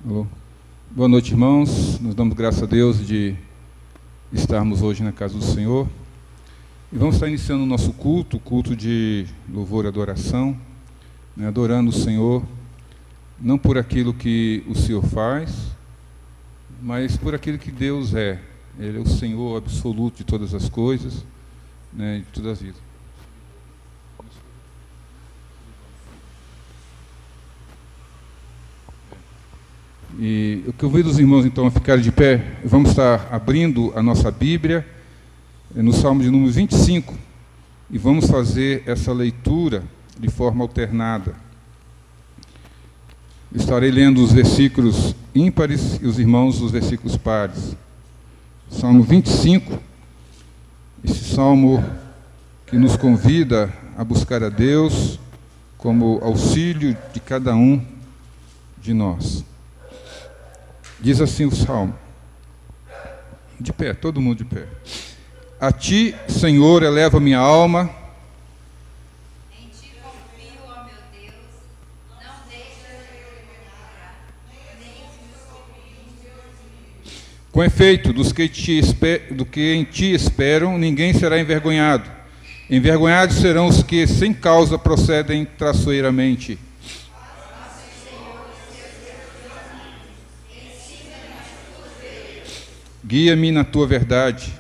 Alô. Boa noite, irmãos. Nós damos graças a Deus de estarmos hoje na casa do Senhor. E vamos estar iniciando o nosso culto de louvor e adoração, né, adorando o Senhor, não por aquilo que o Senhor faz, mas por aquilo que Deus é. Ele é o Senhor absoluto de todas as coisas, né, de toda a vida. E eu convido os irmãos, então, a ficarem de pé. Vamos estar abrindo a nossa Bíblia no Salmo de número 25 e vamos fazer essa leitura de forma alternada. Eu estarei lendo os versículos ímpares e os irmãos os versículos pares. Salmo 25, esse salmo que nos convida a buscar a Deus como auxílio de cada um de nós. Diz assim o salmo, de pé, todo mundo de pé. A ti, Senhor, eleva minha alma. Em ti confio, ó meu Deus, não deixes de envergonhar, nem os meus inimigos. Com efeito, do que em ti esperam, ninguém será envergonhado. Envergonhados serão os que, sem causa, procedem traiçoeiramente. Guia-me na tua verdade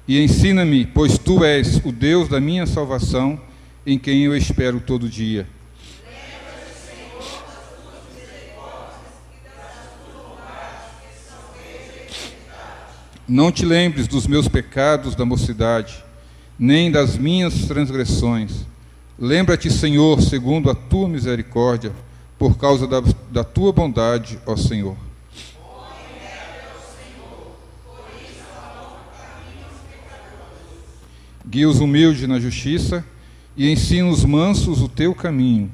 e ensina-me, pois tu és o Deus da minha salvação, em quem eu espero todo dia. Lembra-te, Senhor, das tuas misericórdias e das tuas bondades que são desde a eternidade. Não te lembres dos meus pecados da mocidade, nem das minhas transgressões. Lembra-te, Senhor, segundo a tua misericórdia, por causa da tua bondade, ó Senhor. Guia os humildes na justiça e ensina os mansos o teu caminho.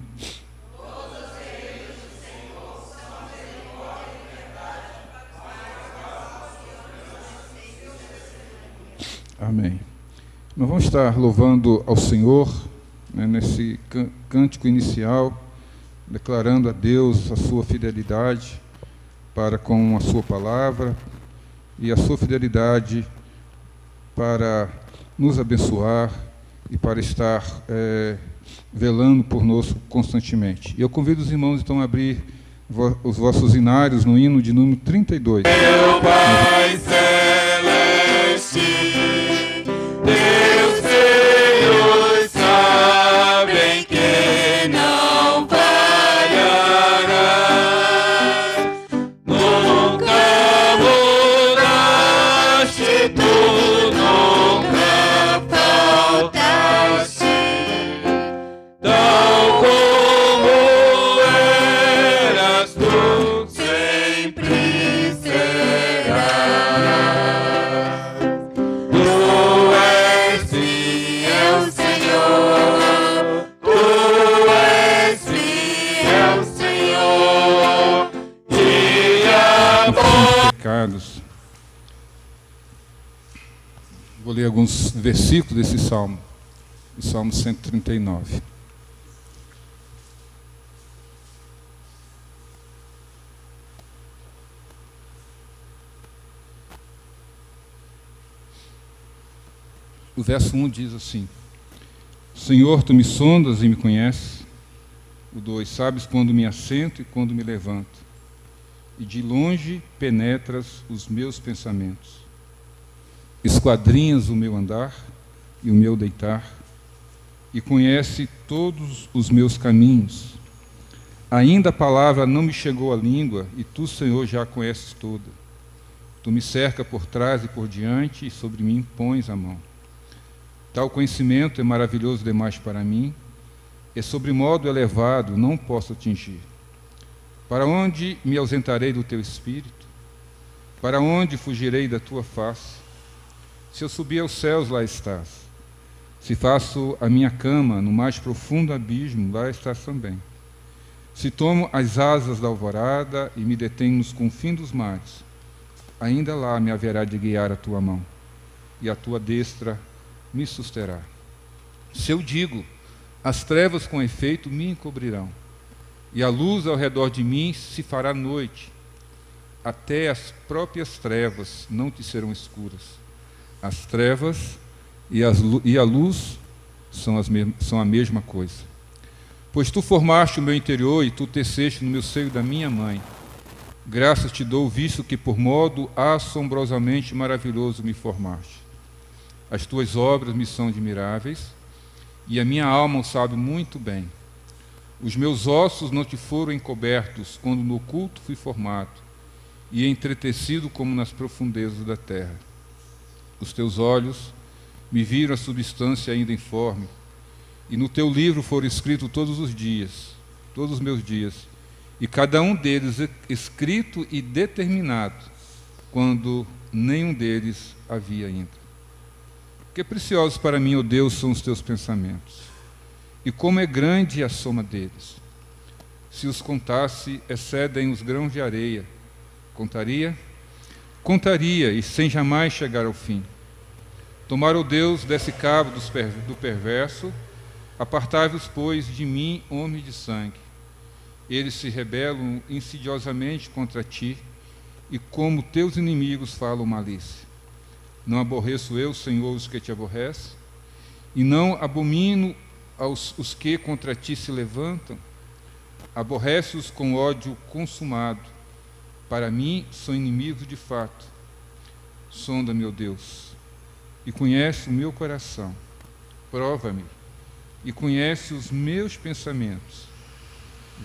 Todos os feridos do Senhor são a misericórdia e verdade, Amém. Nós vamos estar louvando ao Senhor, né, nesse cântico inicial, declarando a Deus a sua fidelidade para com a sua palavra e a sua fidelidade para nos abençoar e para estar velando por nós constantemente. E eu convido os irmãos, então, a abrir os vossos hinários no hino de número 32. Meu Pai Celeste, Deus Senhor, sabem que não falharás, nunca mudaste, tu nunca faltaste, tal como eras, tu sempre serás. Tu és fiel, Senhor, tu és fiel, Senhor, e Pecados. Vou ler alguns versículos desse salmo, o Salmo 139. O verso 1 diz assim: Senhor, tu me sondas e me conheces. O 2, sabes quando me assento e quando me levanto, e de longe penetras os meus pensamentos. Esquadrinhas o meu andar e o meu deitar, e conhece todos os meus caminhos. Ainda a palavra não me chegou à língua, e tu, Senhor, já a conheces toda. Tu me cerca por trás e por diante, e sobre mim pões a mão. Tal conhecimento é maravilhoso demais para mim, é sobremodo elevado, não posso atingir. Para onde me ausentarei do teu espírito? Para onde fugirei da tua face? Se eu subir aos céus, lá estás. Se faço a minha cama no mais profundo abismo, lá estás também. Se tomo as asas da alvorada e me detenho nos confins dos mares, ainda lá me haverá de guiar a tua mão, e a tua destra me susterá. Se eu digo, as trevas com efeito me encobrirão, e a luz ao redor de mim se fará noite. até as próprias trevas não te serão escuras. As trevas e a luz são a mesma coisa. Pois tu formaste o meu interior e tu teceste no meu seio da minha mãe. Graças te dou, visto que por modo assombrosamente maravilhoso me formaste. As tuas obras me são admiráveis, e a minha alma o sabe muito bem. Os meus ossos não te foram encobertos, quando no oculto fui formado, e entretecido como nas profundezas da terra. Os teus olhos me viram a substância ainda informe, e no teu livro foram escritos todos os dias, todos os meus dias, e cada um deles escrito e determinado, quando nenhum deles havia ainda. Que preciosos para mim, ó Deus, são os teus pensamentos, e como é grande a soma deles. Se os contasse, excedem os grãos de areia. Contaria? Contaria, e sem jamais chegar ao fim. Tomara, ó Deus, desse cabo do perverso, apartai-vos, pois, de mim, homem de sangue. Eles se rebelam insidiosamente contra ti, e como teus inimigos falam malícia. Não aborreço eu, Senhor, os que te aborrecem, e não abomino os que contra ti se levantam. Aborrece-os com ódio consumado. Para mim são inimigos de fato. Sonda, meu Deus, e conhece o meu coração. Prova-me e conhece os meus pensamentos.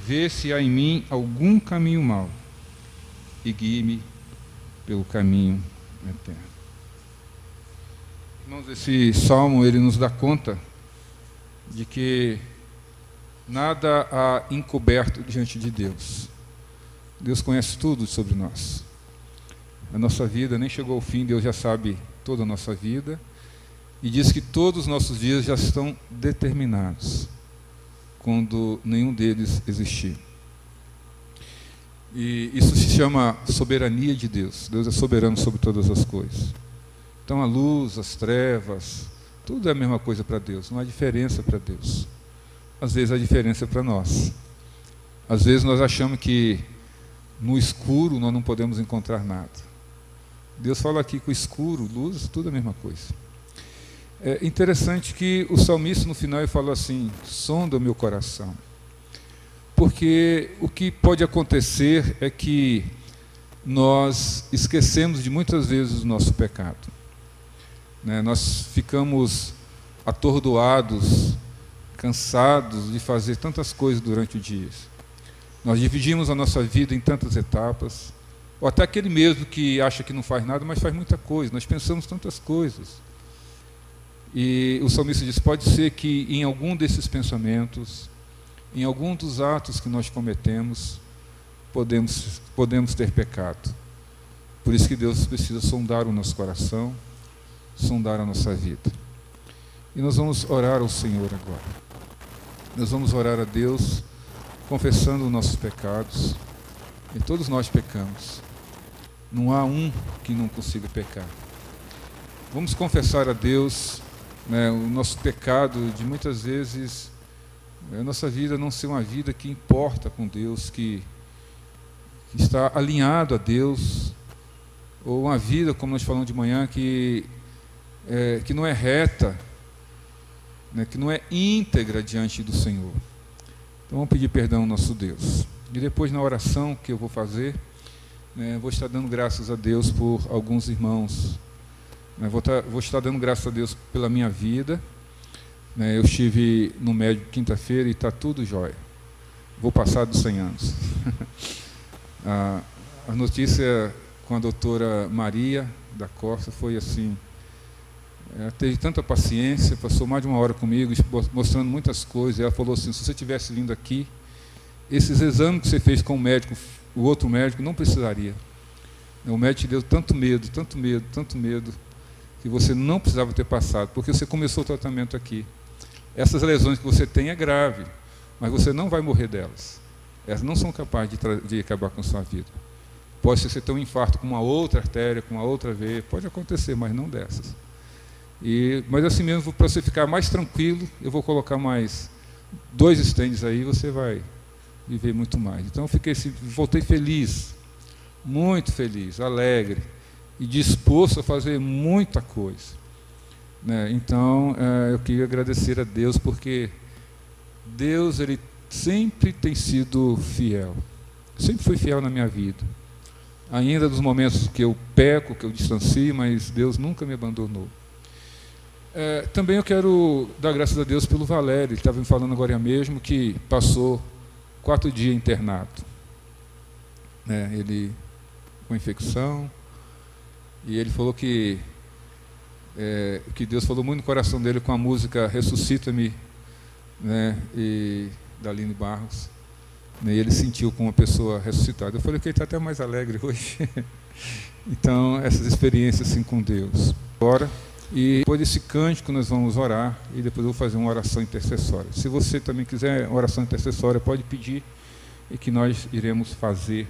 Vê se há em mim algum caminho mau e guie-me pelo caminho eterno. Irmãos, esse salmo ele nos dá conta de que nada há encoberto diante de Deus. Deus conhece tudo sobre nós. A nossa vida nem chegou ao fim, Deus já sabe toda a nossa vida, e diz que todos os nossos dias já estão determinados, quando nenhum deles existir. E isso se chama soberania de Deus. Deus é soberano sobre todas as coisas. Então a luz, as trevas, tudo é a mesma coisa para Deus, não há diferença para Deus. Às vezes há diferença para nós. Às vezes nós achamos que no escuro nós não podemos encontrar nada. Deus fala aqui que o escuro, luz, tudo é a mesma coisa. É interessante que o salmista no final ele falou assim: sonda o meu coração. Porque o que pode acontecer é que nós esquecemos de muitas vezes o nosso pecado. Nós ficamos atordoados, cansados de fazer tantas coisas durante o dia. Nós dividimos a nossa vida em tantas etapas, ou até aquele mesmo que acha que não faz nada, mas faz muita coisa. Nós pensamos tantas coisas. E o salmista diz: pode ser que em algum desses pensamentos, em algum dos atos que nós cometemos, podemos ter pecado. Por isso que Deus precisa sondar o nosso coração, sondar a nossa vida. E nós vamos orar ao Senhor agora. Nós vamos orar a Deus, confessando os nossos pecados. E todos nós pecamos. Não há um que não consiga pecar. Vamos confessar a Deus, o nosso pecado de muitas vezes, a nossa vida não ser uma vida que importa com Deus, que está alinhado a Deus, ou uma vida, como nós falamos de manhã, que não é reta, que não é íntegra diante do Senhor. Então vamos pedir perdão ao nosso Deus. E depois, na oração que eu vou fazer, vou estar dando graças a Deus por alguns irmãos. Vou estar dando graças a Deus pela minha vida. Eu estive no médico quinta-feira e está tudo jóia. Vou passar dos 100 anos. A notícia com a doutora Maria da Costa foi assim: ela teve tanta paciência, passou mais de 1 hora comigo, mostrando muitas coisas. Ela falou assim: se você tivesse vindo aqui, esses exames que você fez com o médico, o outro médico, não precisaria. O médico te deu tanto medo, que você não precisava ter passado, porque você começou o tratamento aqui. Essas lesões que você tem é grave, mas você não vai morrer delas. Elas não são capazes de acabar com a sua vida. Pode ser que você tenha um infarto com uma outra artéria, com uma outra veia, pode acontecer, mas não dessas. Mas assim mesmo, para você ficar mais tranquilo, eu vou colocar mais 2 stands aí, você vai viver muito mais. Então voltei feliz, muito feliz, alegre e disposto a fazer muita coisa, né? Então, eu queria agradecer a Deus, porque Deus, Ele sempre tem sido fiel, sempre foi fiel na minha vida, ainda nos momentos que eu peco, que eu distancio, mas Deus nunca me abandonou. Também eu quero dar graças a Deus pelo Valério. Ele estava me falando agora mesmo que passou 4 dias internado, né? Ele com infecção, e ele falou que Deus falou muito no coração dele com a música Ressuscita-me, né? E da Aline Barros, né? E ele sentiu como uma pessoa ressuscitada. Eu falei que ele está até mais alegre hoje. Então, essas experiências assim com Deus. Agora, e depois desse cântico nós vamos orar, e depois eu vou fazer uma oração intercessória. Se você também quiser oração intercessória, pode pedir, e que nós iremos fazer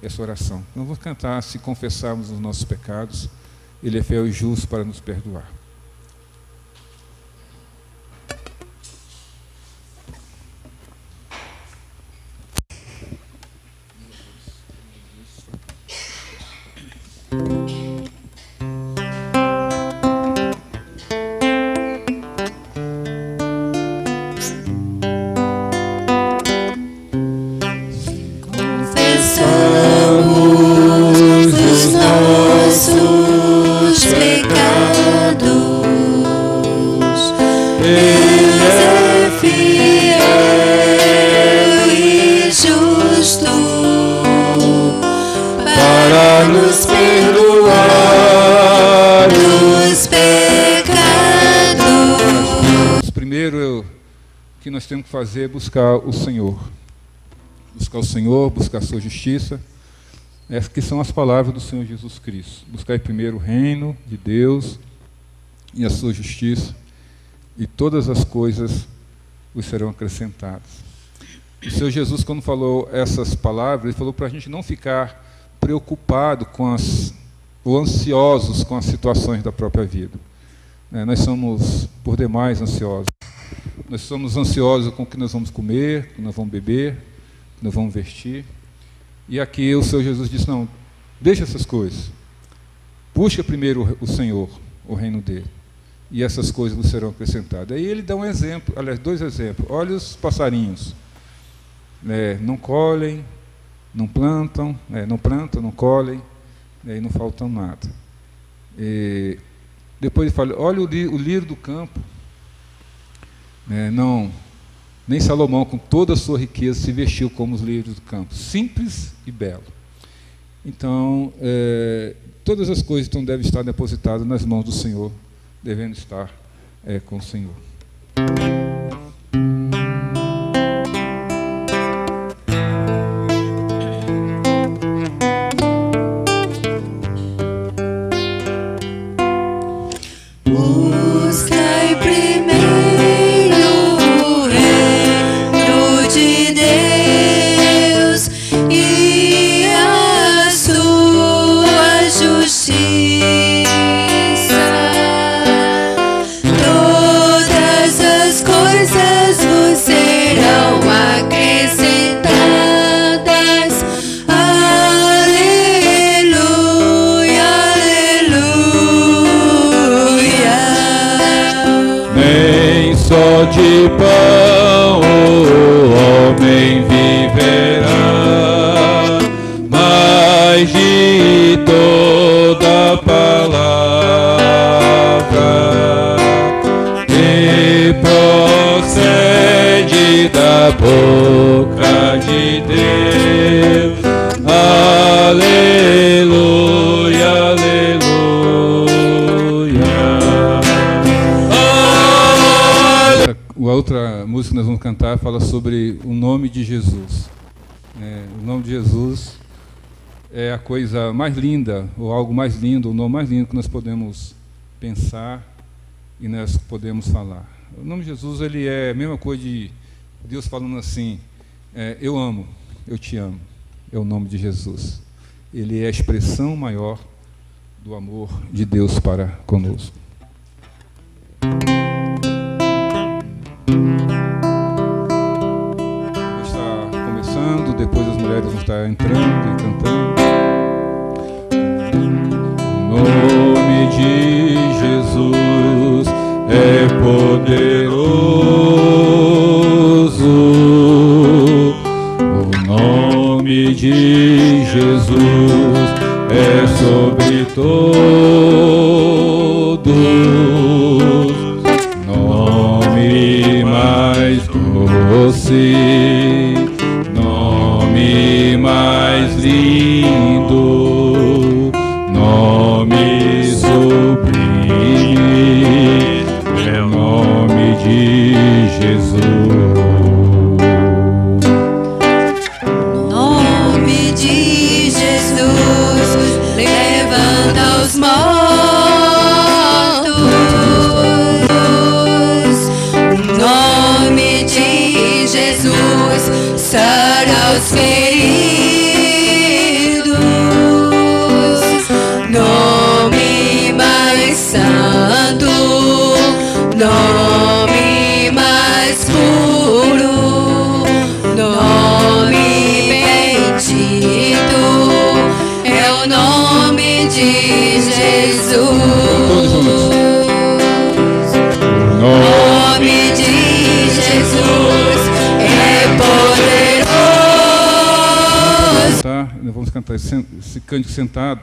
essa oração. Nós vamos cantar: se confessarmos os nossos pecados, Ele é fiel e justo para nos perdoar. Fazer é buscar o Senhor, buscar a sua justiça. Essas que são as palavras do Senhor Jesus Cristo: buscar primeiro o reino de Deus e a sua justiça, e todas as coisas vos serão acrescentadas. O Senhor Jesus, quando falou essas palavras, Ele falou para a gente não ficar preocupado ou ansiosos com as situações da própria vida. Nós somos por demais ansiosos. Nós somos ansiosos com o que nós vamos comer, o que nós vamos beber, o que nós vamos vestir. E aqui o Senhor Jesus disse: não, deixa essas coisas. Busca primeiro o Senhor, o reino dele, e essas coisas vos serão acrescentadas. Aí ele dá um exemplo, aliás, 2 exemplos. Olha os passarinhos. Não colhem, não plantam, não colhem, e não faltam nada. E depois ele fala: olha o lírio do campo. Nem Salomão, com toda a sua riqueza, se vestiu como os lírios do campo, simples e belo. Então, todas as coisas então devem estar depositadas nas mãos do Senhor, devendo estar com o Senhor. Buscai primeiro só de pão o homem viverá, mas de toda palavra que procede da boca de Deus. Aleluia, aleluia. A outra música que nós vamos cantar fala sobre o nome de Jesus. O nome de Jesus é a coisa mais linda, ou algo mais lindo, o nome mais lindo que nós podemos pensar e nós podemos falar. O nome de Jesus, ele é a mesma coisa de Deus falando assim: eu amo, eu te amo. É o nome de Jesus. Ele é a expressão maior do amor de Deus para conosco. Vou estar começando, depois as mulheres vão estar entrando e cantando. de Jesus é poderoso. O nome de Jesus é sobre todos. Nome mais doce, nome mais lindo, nome sublime, é o nome de Jesus. Nome de Jesus levanta os mortos. Nome de Jesus sara os feridos. Nome mais santo, nome mais puro, nome bendito é o nome de Jesus. Nome de Jesus é poderoso. Tá? Nós vamos cantar esse cântico sentado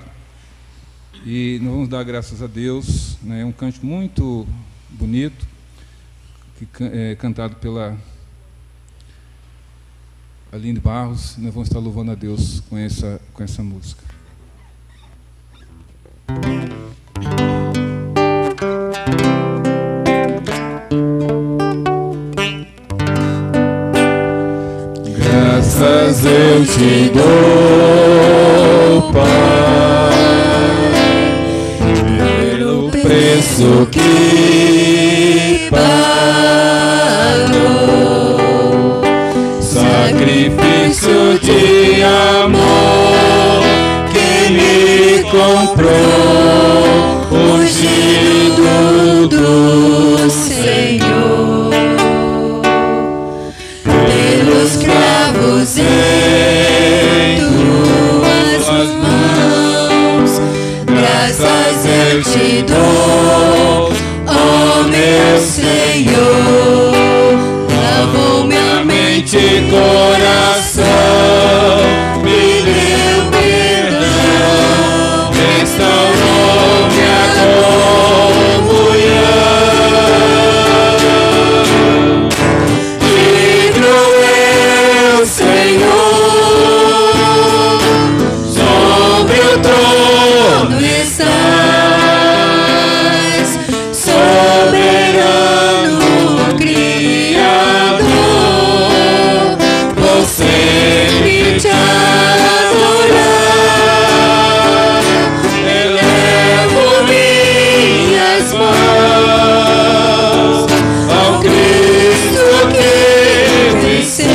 e nós vamos dar graças a Deus, né? É um cântico muito bonito, que é cantado pela Aline Barros. Nós vamos estar louvando a Deus com essa música. Graças eu te dou, Pai, pelo preço que pagou, sacrifício de amor que me comprou, ungido do Senhor. Pelos cravos em tuas mãos, graças eu te dou, ó meu Senhor. Lavou minha mente e coração, me deu perdão, restaurou minha comunhão. Sobre o trono estás, soberano Criador, vou sempre te adorar, elevo minhas mãos ao Cristo que venceu,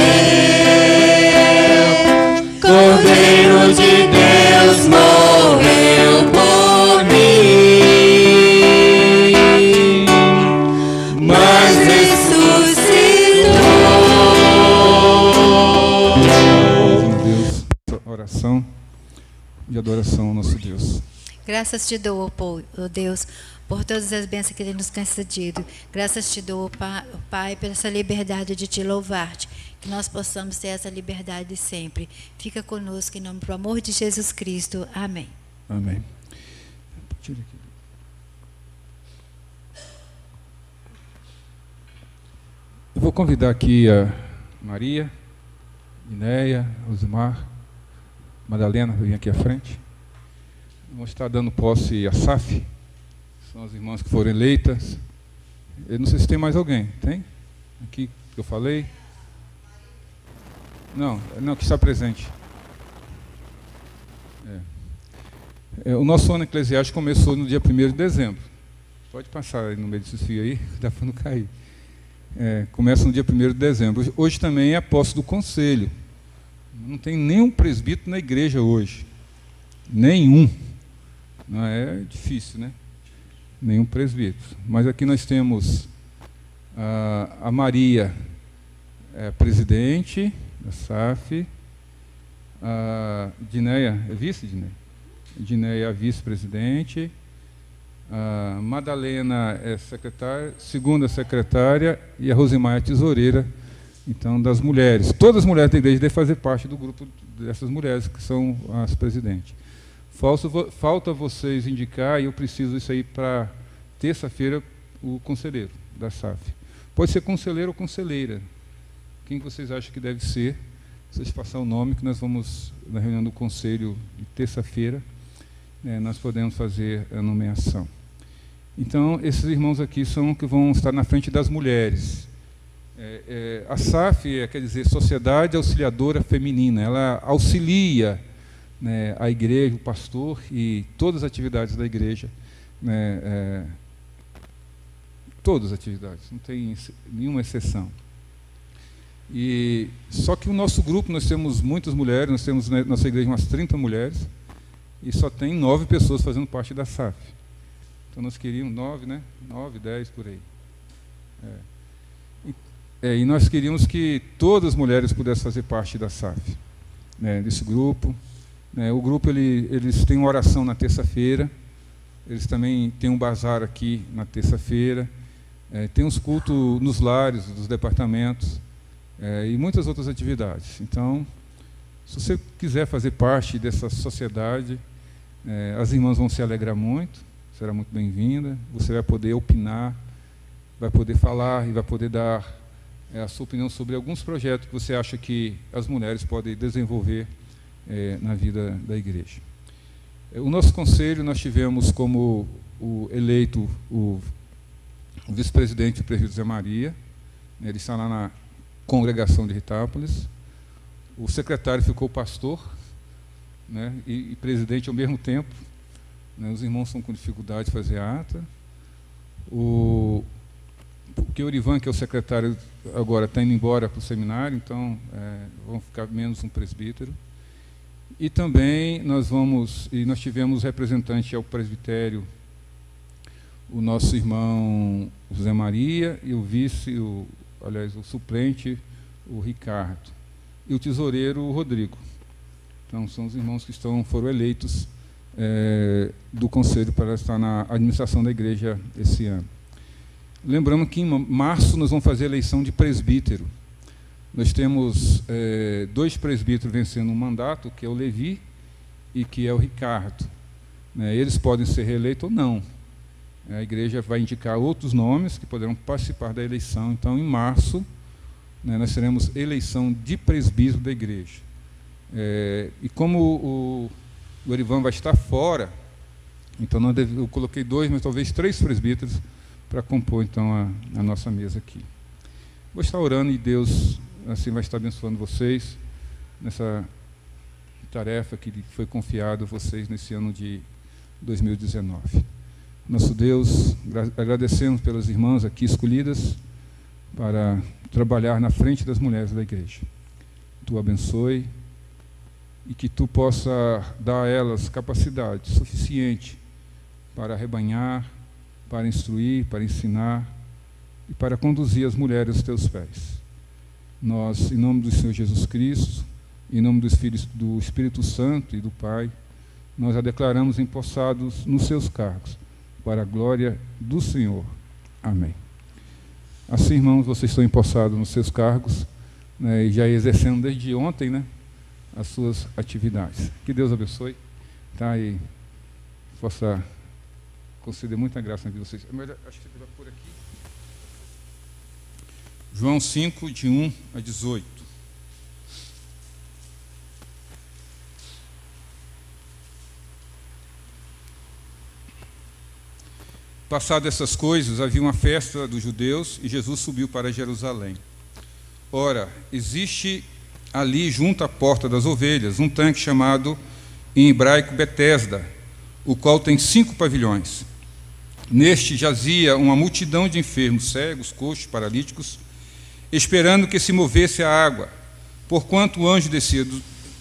Cordeiro de Deus morreu por mim, mas ressuscitou. Deus, oração de adoração ao nosso Deus. Graças te dou, ó Deus, por todas as bênçãos que Ele nos concedido. Graças te dou, Pai, por essa liberdade de te louvar-te. Que nós possamos ter essa liberdade sempre. Fica conosco em nome do amor de Jesus Cristo. Amém. Amém. Tira aqui. Eu vou convidar aqui a Maria, Inéia, Rosimar, Madalena, vem aqui à frente. Vamos estar dando posse a SAF, são as irmãs que foram eleitas. Eu não sei se tem mais alguém, tem? Aqui que eu falei? Não, que está presente. O nosso ano eclesiástico começou no dia 1º de dezembro. Pode passar aí no meio desse fio aí, dá para não cair. Começa no dia 1º de dezembro. Hoje também é a posse do conselho. Não tem nenhum presbítero na igreja hoje. Nenhum. Não é difícil, né? Nenhum presbítero. Mas aqui nós temos a Maria, presidente da SAF, a Dineia, é vice, Dineia? Dineia é a vice-presidente, A Madalena é secretária, segunda secretária, e a Rosimar é tesoureira, então, das mulheres. Todas as mulheres da igreja devem fazer parte do grupo dessas mulheres, que são as presidentes. Falta vocês indicar, e eu preciso isso aí para terça-feira, o conselheiro da SAF. Pode ser conselheiro ou conselheira. Quem vocês acham que deve ser? Vocês passam o nome, que nós vamos, na reunião do conselho de terça-feira, nós podemos fazer a nomeação. Então, esses irmãos aqui são que vão estar na frente das mulheres. A SAF quer dizer Sociedade Auxiliadora Feminina. Ela auxilia, né, a igreja, o pastor e todas as atividades da igreja, né, todas as atividades, não tem nenhuma exceção. E só que o nosso grupo, nós temos muitas mulheres, nós temos na nossa igreja umas 30 mulheres, e só tem 9 pessoas fazendo parte da SAF. Então nós queríamos 9, né? 9, 10 por aí. E nós queríamos que todas as mulheres pudessem fazer parte da SAF, né, desse grupo. O grupo eles têm uma oração na terça-feira, eles também têm um bazar aqui na terça-feira, tem uns cultos nos lares dos departamentos, e muitas outras atividades. Então, se você quiser fazer parte dessa sociedade, as irmãs vão se alegrar muito, será muito bem-vinda, você vai poder opinar, vai poder falar e vai poder dar a sua opinião sobre alguns projetos que você acha que as mulheres podem desenvolver na vida da igreja. O nosso conselho, nós tivemos como eleito o vice-presidente, o presbítero Zé Maria, ele está lá na congregação de Ritápolis. O secretário ficou pastor, né, e presidente ao mesmo tempo, né, os irmãos estão com dificuldade de fazer ata. Porque o Orivan, que é o secretário, agora está indo embora para o seminário, então vão ficar menos um presbítero. E também nós tivemos representante ao presbitério, o nosso irmão José Maria, e o vice, o suplente, o Ricardo, e o tesoureiro, o Rodrigo. Então, são os irmãos que foram eleitos do conselho para estar na administração da igreja esse ano. Lembramos que em março nós vamos fazer a eleição de presbítero. Nós temos 2 presbíteros vencendo um mandato, que é o Levi e que é o Ricardo. Eles podem ser reeleitos ou não. A igreja vai indicar outros nomes que poderão participar da eleição. Então, em março, nós teremos eleição de presbítero da igreja. E como o Orivan vai estar fora, então eu coloquei 2, mas talvez 3 presbíteros para compor, então, a nossa mesa aqui. Vou estar orando e Deus assim vai estar abençoando vocês nessa tarefa que foi confiada a vocês nesse ano de 2019. Nosso Deus, agradecemos pelas irmãs aqui escolhidas para trabalhar na frente das mulheres da igreja. Tu abençoe e que Tu possa dar a elas capacidade suficiente para arrebanhar, para instruir, para ensinar e para conduzir as mulheres aos Teus pés. Nós, em nome do Senhor Jesus Cristo, em nome do Espírito Santo e do Pai, nós a declaramos empossados nos Seus cargos, para a glória do Senhor. Amém. Assim, irmãos, vocês estão empossados nos seus cargos, né, e já exercendo desde ontem, né, as suas atividades. Que Deus abençoe, tá, e possa conceder muita graça na vida de vocês. Acho que você vai por aqui. João 5, de 1 a 18. Passadas essas coisas, havia uma festa dos judeus e Jesus subiu para Jerusalém. Ora, existe ali, junto à porta das ovelhas, um tanque chamado, em hebraico, Betesda, o qual tem 5 pavilhões. Neste jazia uma multidão de enfermos, cegos, coxos, paralíticos, esperando que se movesse a água, porquanto o anjo descia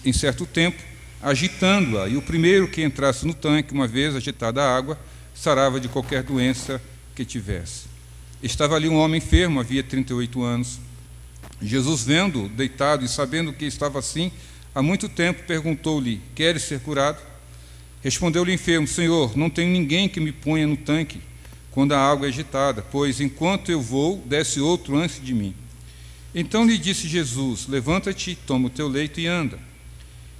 em certo tempo, agitando-a, e o primeiro que entrasse no tanque, uma vez agitada a água, sarava de qualquer doença que tivesse. Estava ali um homem enfermo, havia 38 anos. Jesus, vendo-o deitado e sabendo que estava assim há muito tempo, perguntou-lhe: queres ser curado? Respondeu-lhe o enfermo: Senhor, não tenho ninguém que me ponha no tanque quando a água é agitada, pois enquanto eu vou, desce outro antes de mim. Então lhe disse Jesus: levanta-te, toma o teu leito e anda.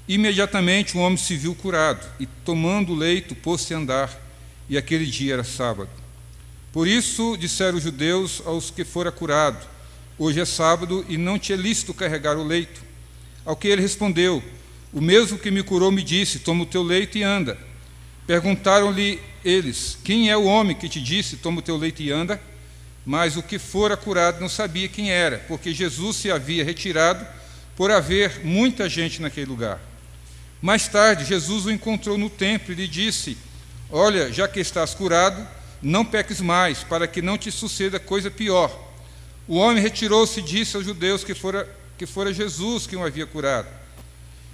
Imediatamente o homem se viu curado, e tomando o leito, pôs-se a andar, e aquele dia era sábado. Por isso disseram os judeus aos que fora curado: hoje é sábado e não te é lícito carregar o leito. Ao que ele respondeu: o mesmo que me curou me disse: toma o teu leito e anda. Perguntaram-lhe eles: quem é o homem que te disse: toma o teu leito e anda? Mas o que fora curado não sabia quem era, porque Jesus se havia retirado por haver muita gente naquele lugar. Mais tarde, Jesus o encontrou no templo e lhe disse: olha, já que estás curado, não peques mais, para que não te suceda coisa pior. O homem retirou-se e disse aos judeus que fora Jesus quem o havia curado.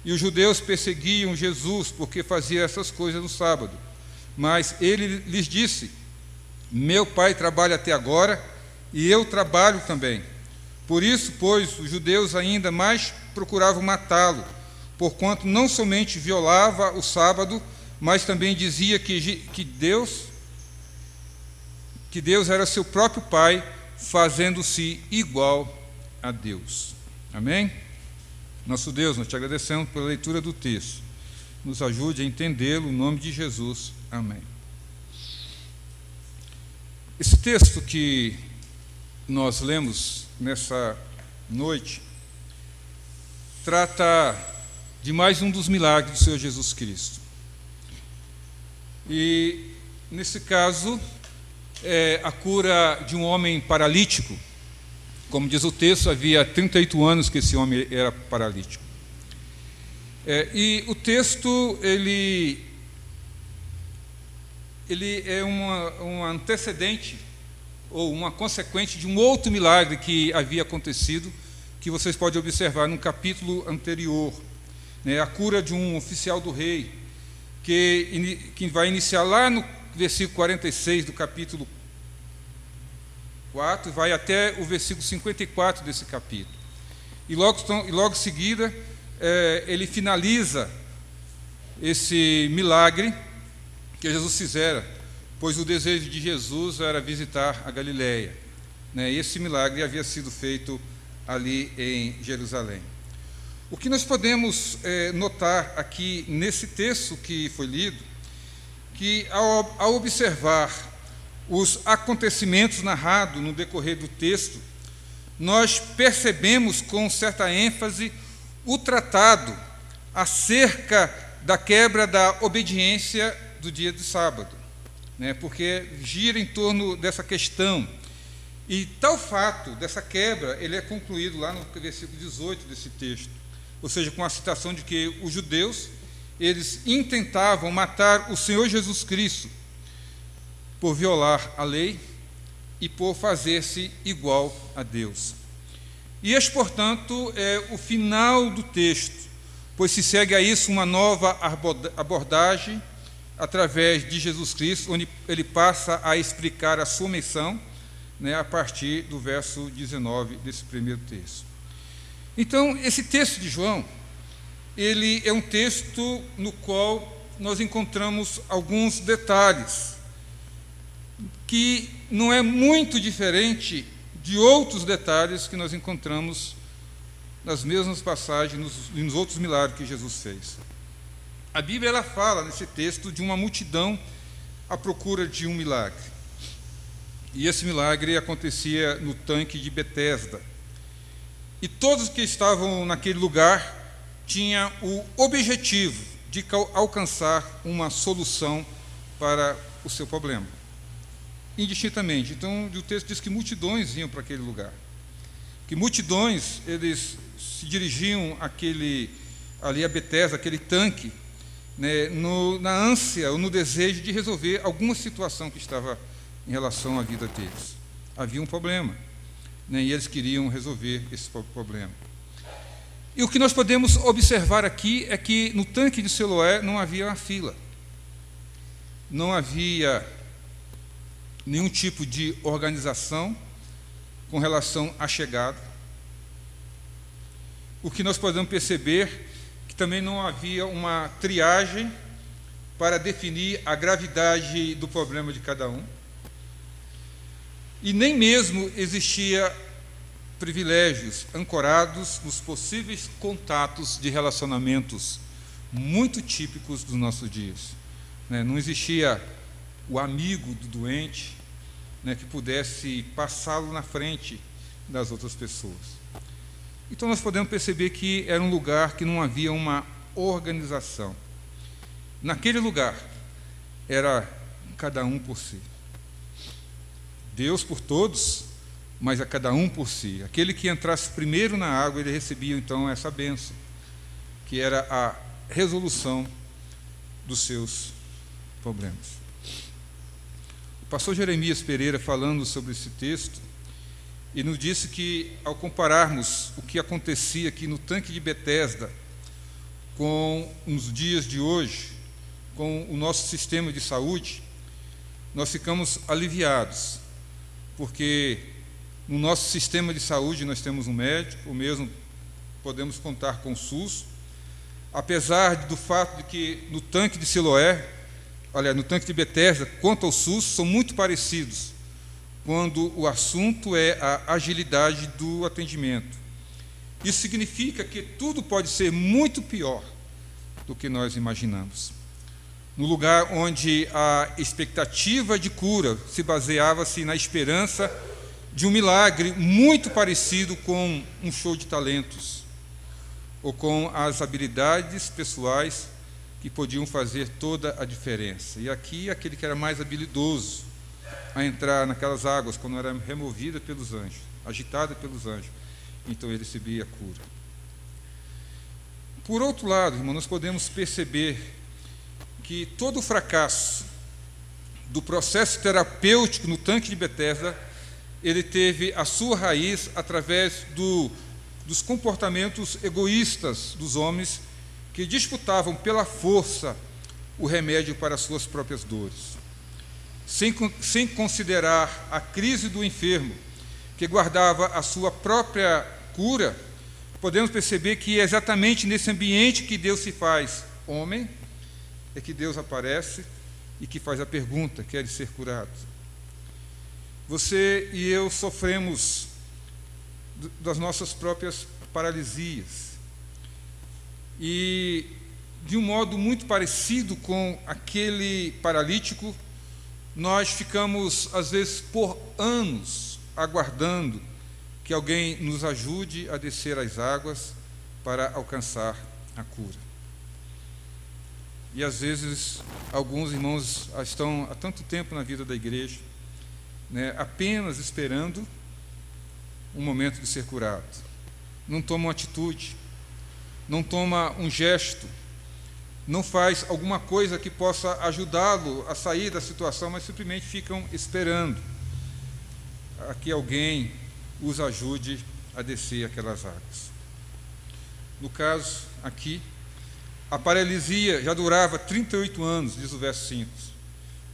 E os judeus perseguiam Jesus porque fazia essas coisas no sábado. Mas ele lhes disse: meu pai trabalha até agora e eu trabalho também. Por isso, pois, os judeus ainda mais procuravam matá-lo, porquanto não somente violava o sábado, mas também dizia que Deus era seu próprio Pai, fazendo-se igual a Deus. Amém? Nosso Deus, nós te agradecemos pela leitura do texto. Nos ajude a entendê-lo, em nome de Jesus. Amém. Esse texto que nós lemos nessa noite trata de mais um dos milagres do Senhor Jesus Cristo. E, nesse caso, é a cura de um homem paralítico. Como diz o texto, havia 38 anos que esse homem era paralítico. E o texto, ele é um antecedente, ou uma consequente de um outro milagre que havia acontecido, que vocês podem observar no capítulo anterior, né, a cura de um oficial do rei, que vai iniciar lá no versículo 46 do capítulo 4, vai até o versículo 54 desse capítulo. E logo em seguida, ele finaliza esse milagre que Jesus fizera, pois o desejo de Jesus era visitar a Galileia, né? E esse milagre havia sido feito ali em Jerusalém. O que nós podemos notar aqui nesse texto que foi lido, que ao observar os acontecimentos narrados no decorrer do texto, nós percebemos com certa ênfase o tratado acerca da quebra da obediência do dia de sábado, né? Porque gira em torno dessa questão. E tal fato dessa quebra, ele é concluído lá no versículo 18 desse texto, ou seja, com a citação de que os judeus, eles intentavam matar o Senhor Jesus Cristo por violar a lei e por fazer-se igual a Deus. E este, portanto, é o final do texto, pois se segue a isso uma nova abordagem através de Jesus Cristo, onde ele passa a explicar a sua missão, né, a partir do verso 19 desse primeiro texto. Então, esse texto de João, ele é um texto no qual nós encontramos alguns detalhes que não é muito diferente de outros detalhes que nós encontramos nas mesmas passagens, nos outros milagres que Jesus fez. A Bíblia ela fala nesse texto de uma multidão à procura de um milagre. E esse milagre acontecia no tanque de Betesda. E todos que estavam naquele lugar tinham o objetivo de alcançar uma solução para o seu problema, indistintamente. Então, o texto diz que multidões iam para aquele lugar, que multidões, eles se dirigiam ali a Betesda, aquele tanque, né, na ânsia ou no desejo de resolver alguma situação que estava em relação à vida deles. Havia um problema, né, e eles queriam resolver esse problema. E o que nós podemos observar aqui é que no tanque de Siloé não havia uma fila, não havia nenhum tipo de organização com relação à chegada. O que nós podemos perceber que também não havia uma triagem para definir a gravidade do problema de cada um. E nem mesmo existia privilégios ancorados nos possíveis contatos de relacionamentos muito típicos dos nossos dias. Não existia o amigo do doente, que pudesse passá-lo na frente das outras pessoas. Então nós podemos perceber que era um lugar que não havia uma organização. Naquele lugar era cada um por si. Deus por todos, mas a cada um por si. Aquele que entrasse primeiro na água, ele recebia então essa bênção, que era a resolução dos seus problemas. O pastor Jeremias Pereira, falando sobre esse texto, ele nos disse que, ao compararmos o que acontecia aqui no tanque de Betesda com os dias de hoje, com o nosso sistema de saúde, nós ficamos aliviados, porque no nosso sistema de saúde nós temos um médico, ou mesmo podemos contar com o SUS, apesar do fato de que no tanque de Siloé, no tanque de Betesda, quanto ao SUS, são muito parecidos, quando o assunto é a agilidade do atendimento. Isso significa que tudo pode ser muito pior do que nós imaginamos. No lugar onde a expectativa de cura se baseava-se na esperança de um milagre muito parecido com um show de talentos, ou com as habilidades pessoais que podiam fazer toda a diferença. E aqui, aquele que era mais habilidoso a entrar naquelas águas, quando era removida pelos anjos, agitada pelos anjos, então ele recebia a cura. Por outro lado, irmão, nós podemos perceber que todo o fracasso do processo terapêutico no tanque de Betesda, ele teve a sua raiz através dos comportamentos egoístas dos homens que disputavam pela força o remédio para as suas próprias dores. Sem considerar a crise do enfermo, que guardava a sua própria cura, podemos perceber que é exatamente nesse ambiente que Deus se faz homem, é que Deus aparece e que faz a pergunta: queres ser curado? Você e eu sofremos das nossas próprias paralisias. E, de um modo muito parecido com aquele paralítico, nós ficamos, às vezes, por anos, aguardando que alguém nos ajude a descer as águas para alcançar a cura. E, às vezes, alguns irmãos estão há tanto tempo na vida da igreja, apenas esperando um momento de ser curado. Não toma uma atitude, não toma um gesto, não faz alguma coisa que possa ajudá-lo a sair da situação, mas simplesmente ficam esperando a que alguém os ajude a descer aquelas águas. No caso aqui, a paralisia já durava 38 anos, diz o verso 5.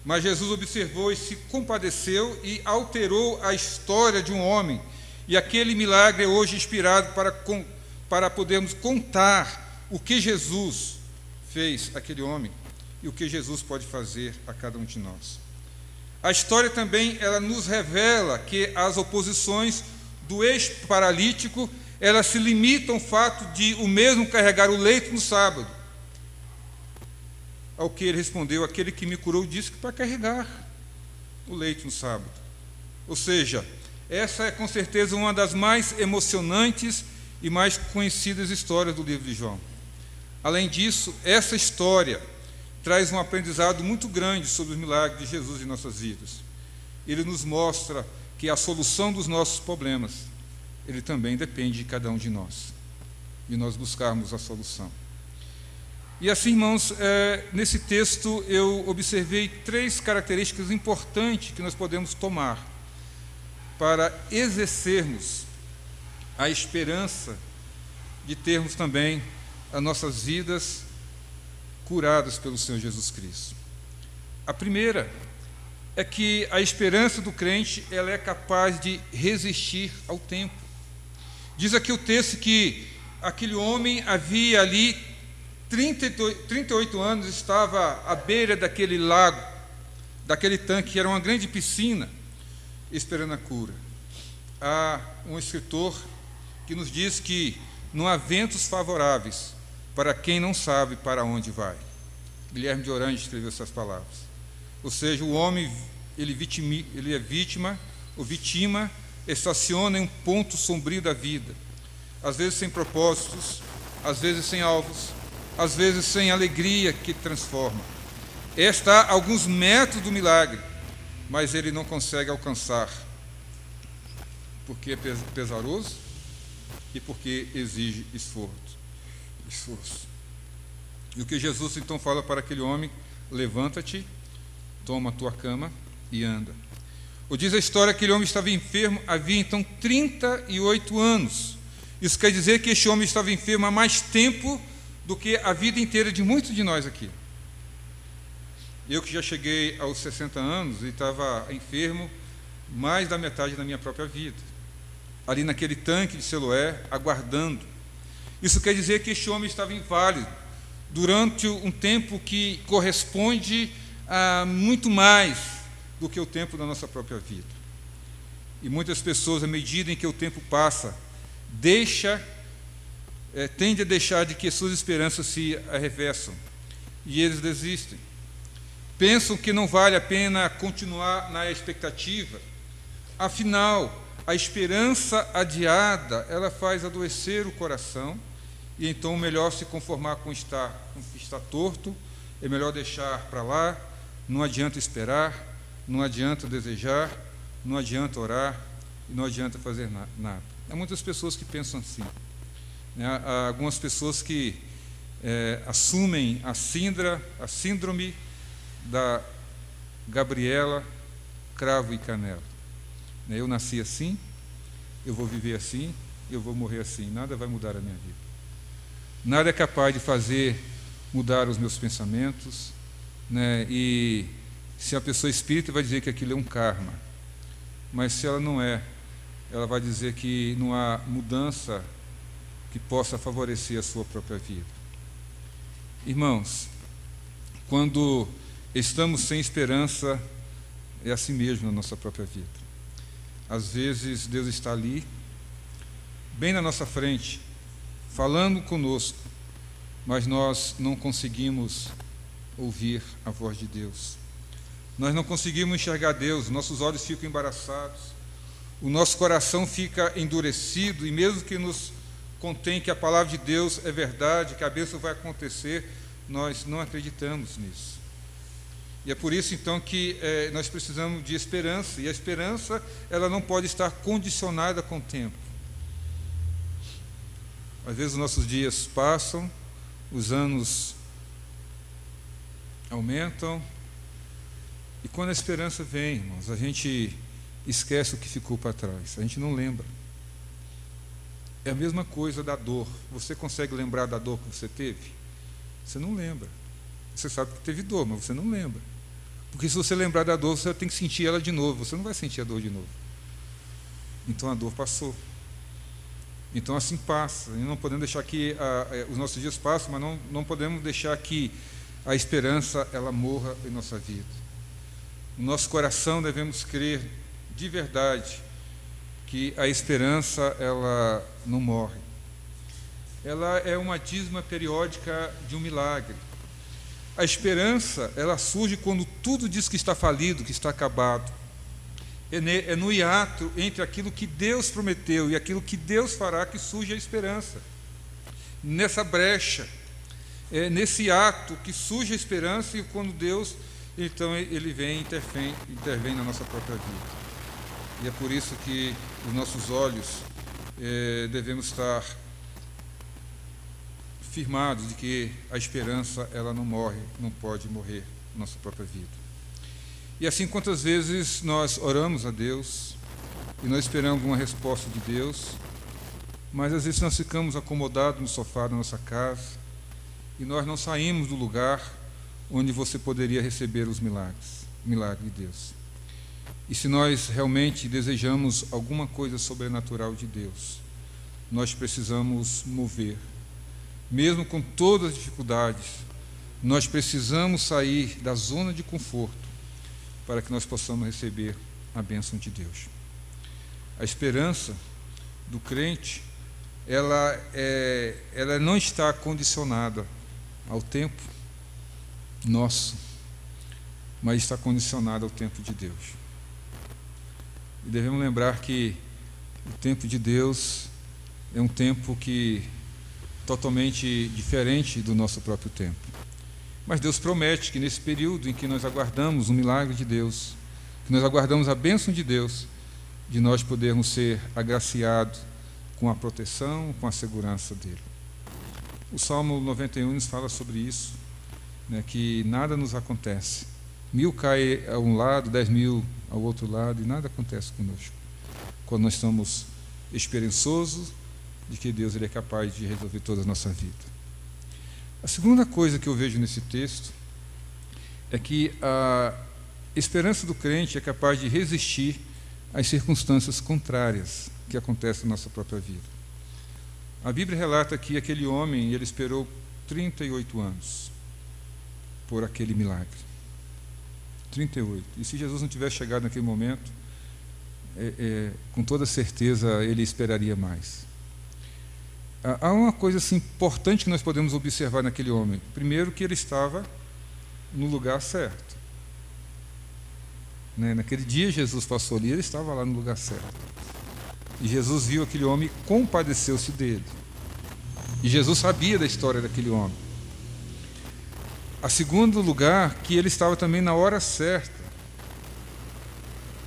Mas Jesus observou e se compadeceu e alterou a história de um homem. E aquele milagre é hoje inspirado para podermos contar o que Jesus fez àquele homem e o que Jesus pode fazer a cada um de nós. A história também ela nos revela que as oposições do ex-paralítico elas se limitam ao fato de o mesmo carregar o leito no sábado. Ao que ele respondeu: aquele que me curou disse que para carregar o leito no sábado. Ou seja, essa é com certeza uma das mais emocionantes e mais conhecidas histórias do livro de João. Além disso, essa história traz um aprendizado muito grande sobre os milagres de Jesus em nossas vidas. Ele nos mostra que a solução dos nossos problemas, ele também depende de cada um de nós, de nós buscarmos a solução. E assim, irmãos, nesse texto eu observei 3 características importantes que nós podemos tomar para exercermos a esperança de termos também as nossas vidas curadas pelo Senhor Jesus Cristo. A primeira é que a esperança do crente ela é capaz de resistir ao tempo. Diz aqui o texto que aquele homem havia ali 38 anos estava à beira daquele lago, daquele tanque, que era uma grande piscina, esperando a cura. Há um escritor que nos diz que não há ventos favoráveis para quem não sabe para onde vai. Guilherme de Orange escreveu essas palavras. Ou seja, o homem, ele é vítima, ou vitima, estaciona em um ponto sombrio da vida, às vezes sem propósitos, às vezes sem alvos, às vezes sem alegria que transforma. Está a alguns metros do milagre, mas ele não consegue alcançar, porque é pesaroso e porque exige esforço. E o que Jesus então fala para aquele homem: levanta-te, toma a tua cama e anda. Ou diz a história que aquele homem estava enfermo havia então 38 anos. Isso quer dizer que este homem estava enfermo há mais tempo do que a vida inteira de muitos de nós aqui. Eu que já cheguei aos 60 anos e estava enfermo mais da metade da minha própria vida, ali naquele tanque de Siloé, aguardando. Isso quer dizer que este homem estava inválido durante um tempo que corresponde a muito mais do que o tempo da nossa própria vida. E muitas pessoas, à medida em que o tempo passa, tende a deixar de que suas esperanças se arrefeçam, e eles desistem. Pensam que não vale a pena continuar na expectativa. Afinal, a esperança adiada, ela faz adoecer o coração, e então é melhor se conformar com estar torto, é melhor deixar para lá, não adianta esperar, não adianta desejar, não adianta orar, e não adianta fazer nada. Há muitas pessoas que pensam assim. Há algumas pessoas que assumem a síndrome da Gabriela Cravo e Canela. Eu nasci assim, eu vou viver assim, eu vou morrer assim, nada vai mudar a minha vida. Nada é capaz de fazer mudar os meus pensamentos, e se a pessoa espírita vai dizer que aquilo é um karma, mas se ela não é, ela vai dizer que não há mudança que possa favorecer a sua própria vida. Irmãos, quando estamos sem esperança, é assim mesmo na nossa própria vida. Às vezes Deus está ali, bem na nossa frente, falando conosco, mas nós não conseguimos ouvir a voz de Deus. Nós não conseguimos enxergar Deus, nossos olhos ficam embaraçados, o nosso coração fica endurecido, e mesmo que nos contém que a palavra de Deus é verdade, que a bênção vai acontecer, nós não acreditamos nisso. E é por isso então que nós precisamos de esperança, e a esperança ela não pode estar condicionada com o tempo. Às vezes os nossos dias passam, os anos aumentam, e quando a esperança vem, irmãos, a gente esquece o que ficou para trás, a gente não lembra. É a mesma coisa da dor. Você consegue lembrar da dor que você teve? Você não lembra. Você sabe que teve dor, mas você não lembra. Porque se você lembrar da dor, você tem que sentir ela de novo. Você não vai sentir a dor de novo. Então a dor passou. Então assim passa. E não podemos deixar que os nossos dias passem, mas não podemos deixar que a esperança ela morra em nossa vida. No nosso coração devemos crer de verdade que a esperança ela não morre. Ela é uma dízima periódica de um milagre. A esperança ela surge quando tudo diz que está falido, que está acabado. É no hiato entre aquilo que Deus prometeu e aquilo que Deus fará que surge a esperança. Nessa brecha, nesse ato que surge a esperança, e quando Deus, então, ele vem e intervém na nossa própria vida. E é por isso que os nossos olhos devemos estar firmados de que a esperança ela não morre, não pode morrer na nossa própria vida. E assim, quantas vezes nós oramos a Deus e nós esperamos uma resposta de Deus, mas às vezes nós ficamos acomodados no sofá da nossa casa e nós não saímos do lugar onde você poderia receber os milagres, o milagre de Deus. E se nós realmente desejamos alguma coisa sobrenatural de Deus, nós precisamos mesmo com todas as dificuldades, nós precisamos sair da zona de conforto para que nós possamos receber a bênção de Deus. A esperança do crente, ela não está condicionada ao tempo nosso, mas está condicionada ao tempo de Deus. E devemos lembrar que o tempo de Deus é um tempo totalmente diferente do nosso próprio tempo. Mas Deus promete que nesse período em que nós aguardamos o milagre de Deus, que nós aguardamos a bênção de Deus, de nós podermos ser agraciados com a proteção, com a segurança dele. O Salmo 91 nos fala sobre isso, né, que nada nos acontece. 1000 cai a um lado, 10.000 ao outro lado, e nada acontece conosco. Quando nós estamos esperançosos de que Deus ele é capaz de resolver toda a nossa vida. A segunda coisa que eu vejo nesse texto é que a esperança do crente é capaz de resistir às circunstâncias contrárias que acontecem na nossa própria vida. A Bíblia relata que aquele homem, ele esperou 38 anos por aquele milagre. 38. E se Jesus não tivesse chegado naquele momento, com toda certeza ele esperaria mais. Há uma coisa assim, importante que nós podemos observar naquele homem. Primeiro, que ele estava no lugar certo. Naquele dia Jesus passou ali, ele estava lá no lugar certo. E Jesus viu aquele homem e compadeceu-se dele. E Jesus sabia da história daquele homem. A segundo lugar, que ele estava também na hora certa.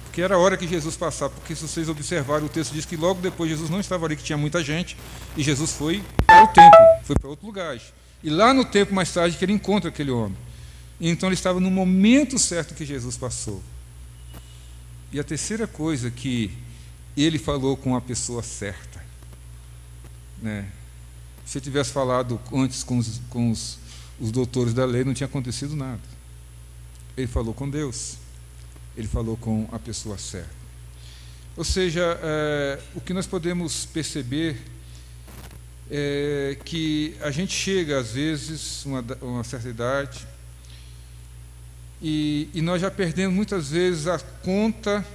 Porque era a hora que Jesus passava. Porque se vocês observarem, o texto diz que logo depois Jesus não estava ali, que tinha muita gente, e Jesus foi para o templo, foi para outro lugar. E lá no templo, mais tarde, que ele encontra aquele homem. E então ele estava no momento certo que Jesus passou. E a terceira coisa, que ele falou com a pessoa certa. Se ele tivesse falado antes com os doutores da lei, não tinha acontecido nada. Ele falou com Deus. Ele falou com a pessoa certa. Ou seja, o que nós podemos perceber é que a gente chega, às vezes, a uma certa idade, e nós já perdemos muitas vezes a conta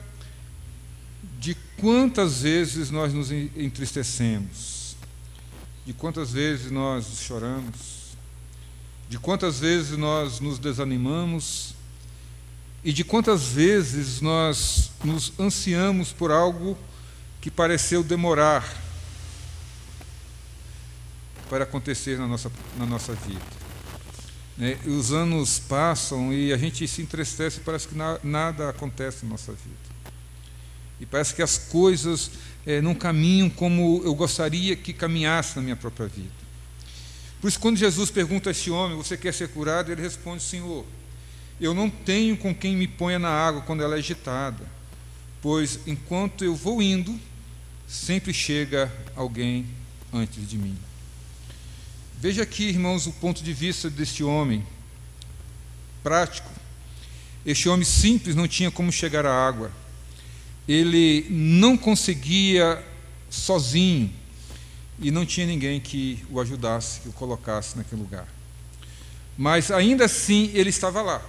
de quantas vezes nós nos entristecemos, de quantas vezes nós choramos, de quantas vezes nós nos desanimamos, e de quantas vezes nós nos ansiamos por algo que pareceu demorar para acontecer na nossa vida. Os anos passam e a gente se entristece, parece que nada acontece na nossa vida. E parece que as coisas não caminham como eu gostaria que caminhasse na minha própria vida. Por isso, quando Jesus pergunta a esse homem, você quer ser curado? Ele responde, Senhor, eu não tenho com quem me ponha na água quando ela é agitada, pois enquanto eu vou indo, sempre chega alguém antes de mim. Veja aqui, irmãos, o ponto de vista deste homem prático. Este homem simples não tinha como chegar à água. Ele não conseguia sozinho e não tinha ninguém que o ajudasse, que o colocasse naquele lugar. Mas ainda assim ele estava lá.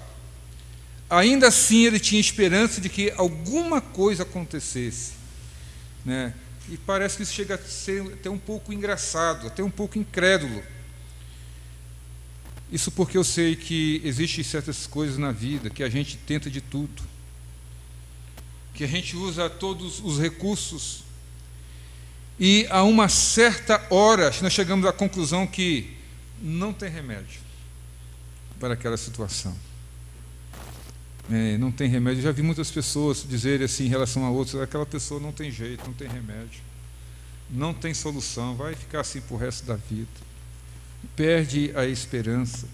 Ainda assim ele tinha esperança de que alguma coisa acontecesse, E parece que isso chega a ser até um pouco engraçado, até um pouco incrédulo. Isso porque eu sei que existem certas coisas na vida que a gente tenta de tudo, que a gente usa todos os recursos, e a uma certa hora nós chegamos à conclusão que não tem remédio para aquela situação. Não tem remédio. Eu já vi muitas pessoas dizerem assim em relação a outras: aquela pessoa não tem jeito, não tem remédio, não tem solução, vai ficar assim para o resto da vida. Perde a esperança.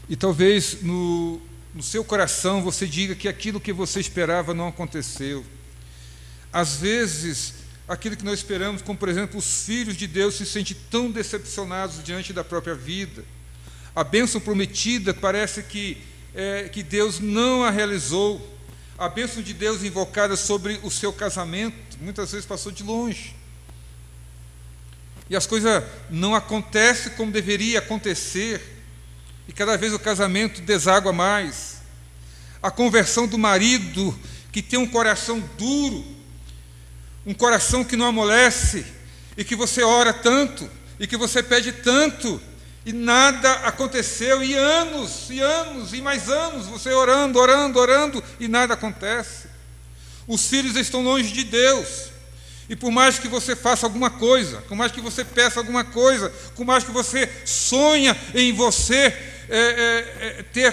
E talvez no seu coração você diga que aquilo que você esperava não aconteceu. Às vezes, aquilo que nós esperamos, como por exemplo os filhos de Deus, se sentem tão decepcionados diante da própria vida. A bênção prometida parece que Deus não a realizou. A bênção de Deus invocada sobre o seu casamento muitas vezes passou de longe. E as coisas não acontecem como deveria acontecer, e cada vez o casamento deságua mais. A conversão do marido que tem um coração duro, um coração que não amolece, e que você ora tanto, e que você pede tanto, e nada aconteceu, e anos, e mais anos, você orando, e nada acontece. Os filhos estão longe de Deus, e por mais que você faça alguma coisa, por mais que você peça alguma coisa, por mais que você sonha em você ter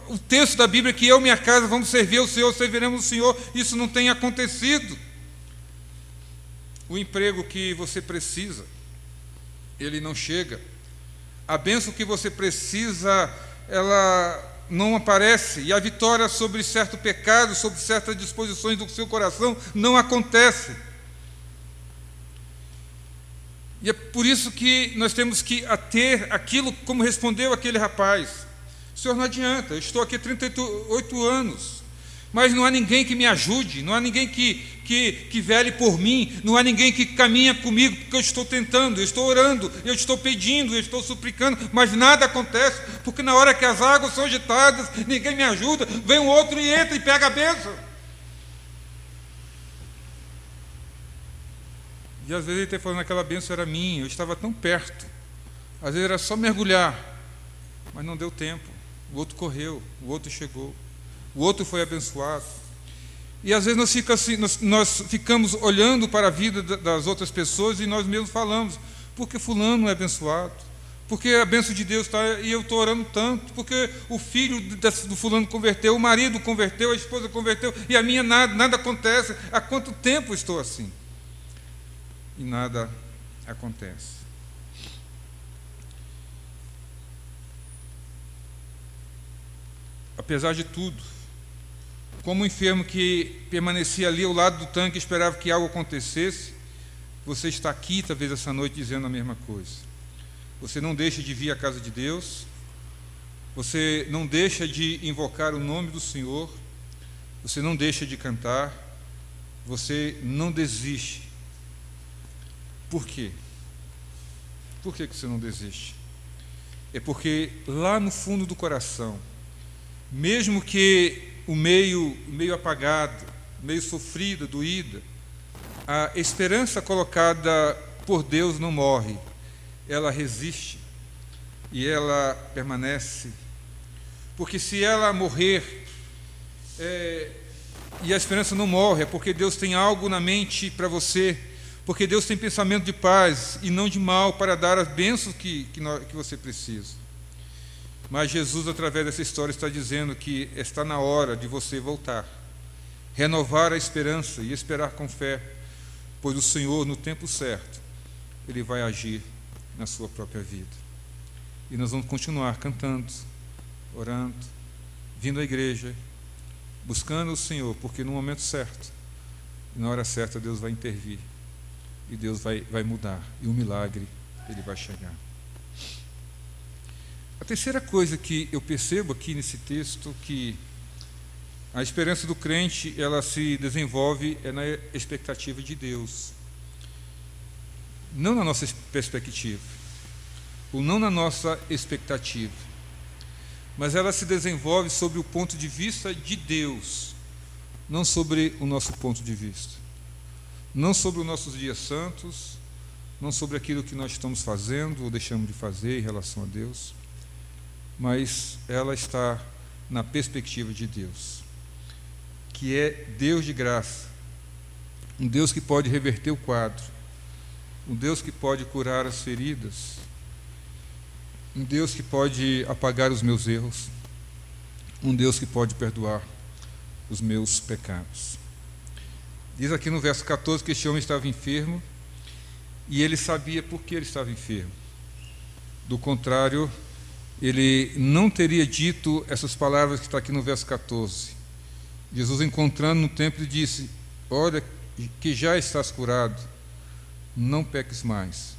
o texto da Bíblia que eu e minha casa vamos servir ao Senhor, serviremos ao Senhor, isso não tem acontecido. O emprego que você precisa, ele não chega. A bênção que você precisa, ela não aparece. E a vitória sobre certo pecado, sobre certas disposições do seu coração, não acontece. E é por isso que nós temos que ter aquilo como respondeu aquele rapaz. Senhor, não adianta, eu estou aqui há 38 anos, mas não há ninguém que me ajude, não há ninguém que vele por mim, não há ninguém que caminha comigo, porque eu estou tentando, eu estou orando, eu estou pedindo, eu estou suplicando, mas nada acontece, porque na hora que as águas são agitadas, ninguém me ajuda, vem um outro e entra e pega a bênção. E às vezes ele está falando, aquela bênção era minha, eu estava tão perto, às vezes era só mergulhar, mas não deu tempo, o outro correu, o outro chegou, o outro foi abençoado. E às vezes nós ficamos olhando para a vida das outras pessoas e nós mesmos falamos, porque fulano é abençoado, porque a bênção de Deus está, e eu estou orando tanto, porque o filho do fulano converteu, o marido converteu, a esposa converteu, e a minha nada acontece. Há quanto tempo estou assim? E nada acontece. Apesar de tudo, como um enfermo que permanecia ali ao lado do tanque e esperava que algo acontecesse, você está aqui, talvez, essa noite, dizendo a mesma coisa. Você não deixa de vir à casa de Deus, você não deixa de invocar o nome do Senhor, você não deixa de cantar, você não desiste. Por quê? Por que você não desiste? É porque lá no fundo do coração, mesmo que o meio apagado, meio sofrida, doída, a esperança colocada por Deus não morre, ela resiste e ela permanece. Porque se ela morrer, e a esperança não morre, é porque Deus tem algo na mente para você, porque Deus tem pensamento de paz e não de mal para dar as bênçãos que você precisa. Mas Jesus, através dessa história, está dizendo que está na hora de você voltar, renovar a esperança e esperar com fé, pois o Senhor, no tempo certo, Ele vai agir na sua própria vida. E nós vamos continuar cantando, orando, vindo à igreja, buscando o Senhor, porque no momento certo, na hora certa, Deus vai intervir, e Deus vai mudar, e o milagre, Ele vai chegar. A terceira coisa que eu percebo aqui nesse texto, que a esperança do crente, ela se desenvolve na expectativa de Deus. Não na nossa perspectiva, ou não na nossa expectativa, mas ela se desenvolve sobre o ponto de vista de Deus, não sobre o nosso ponto de vista, não sobre os nossos dias santos, não sobre aquilo que nós estamos fazendo ou deixamos de fazer em relação a Deus, mas ela está na perspectiva de Deus, que é Deus de graça, um Deus que pode reverter o quadro, um Deus que pode curar as feridas, um Deus que pode apagar os meus erros, um Deus que pode perdoar os meus pecados. Diz aqui no verso 14 que este homem estava enfermo e ele sabia por que ele estava enfermo. Do contrário, ele não teria dito essas palavras que está aqui no verso 14. Jesus, encontrando no templo, disse: olha, que já estás curado, não peques mais,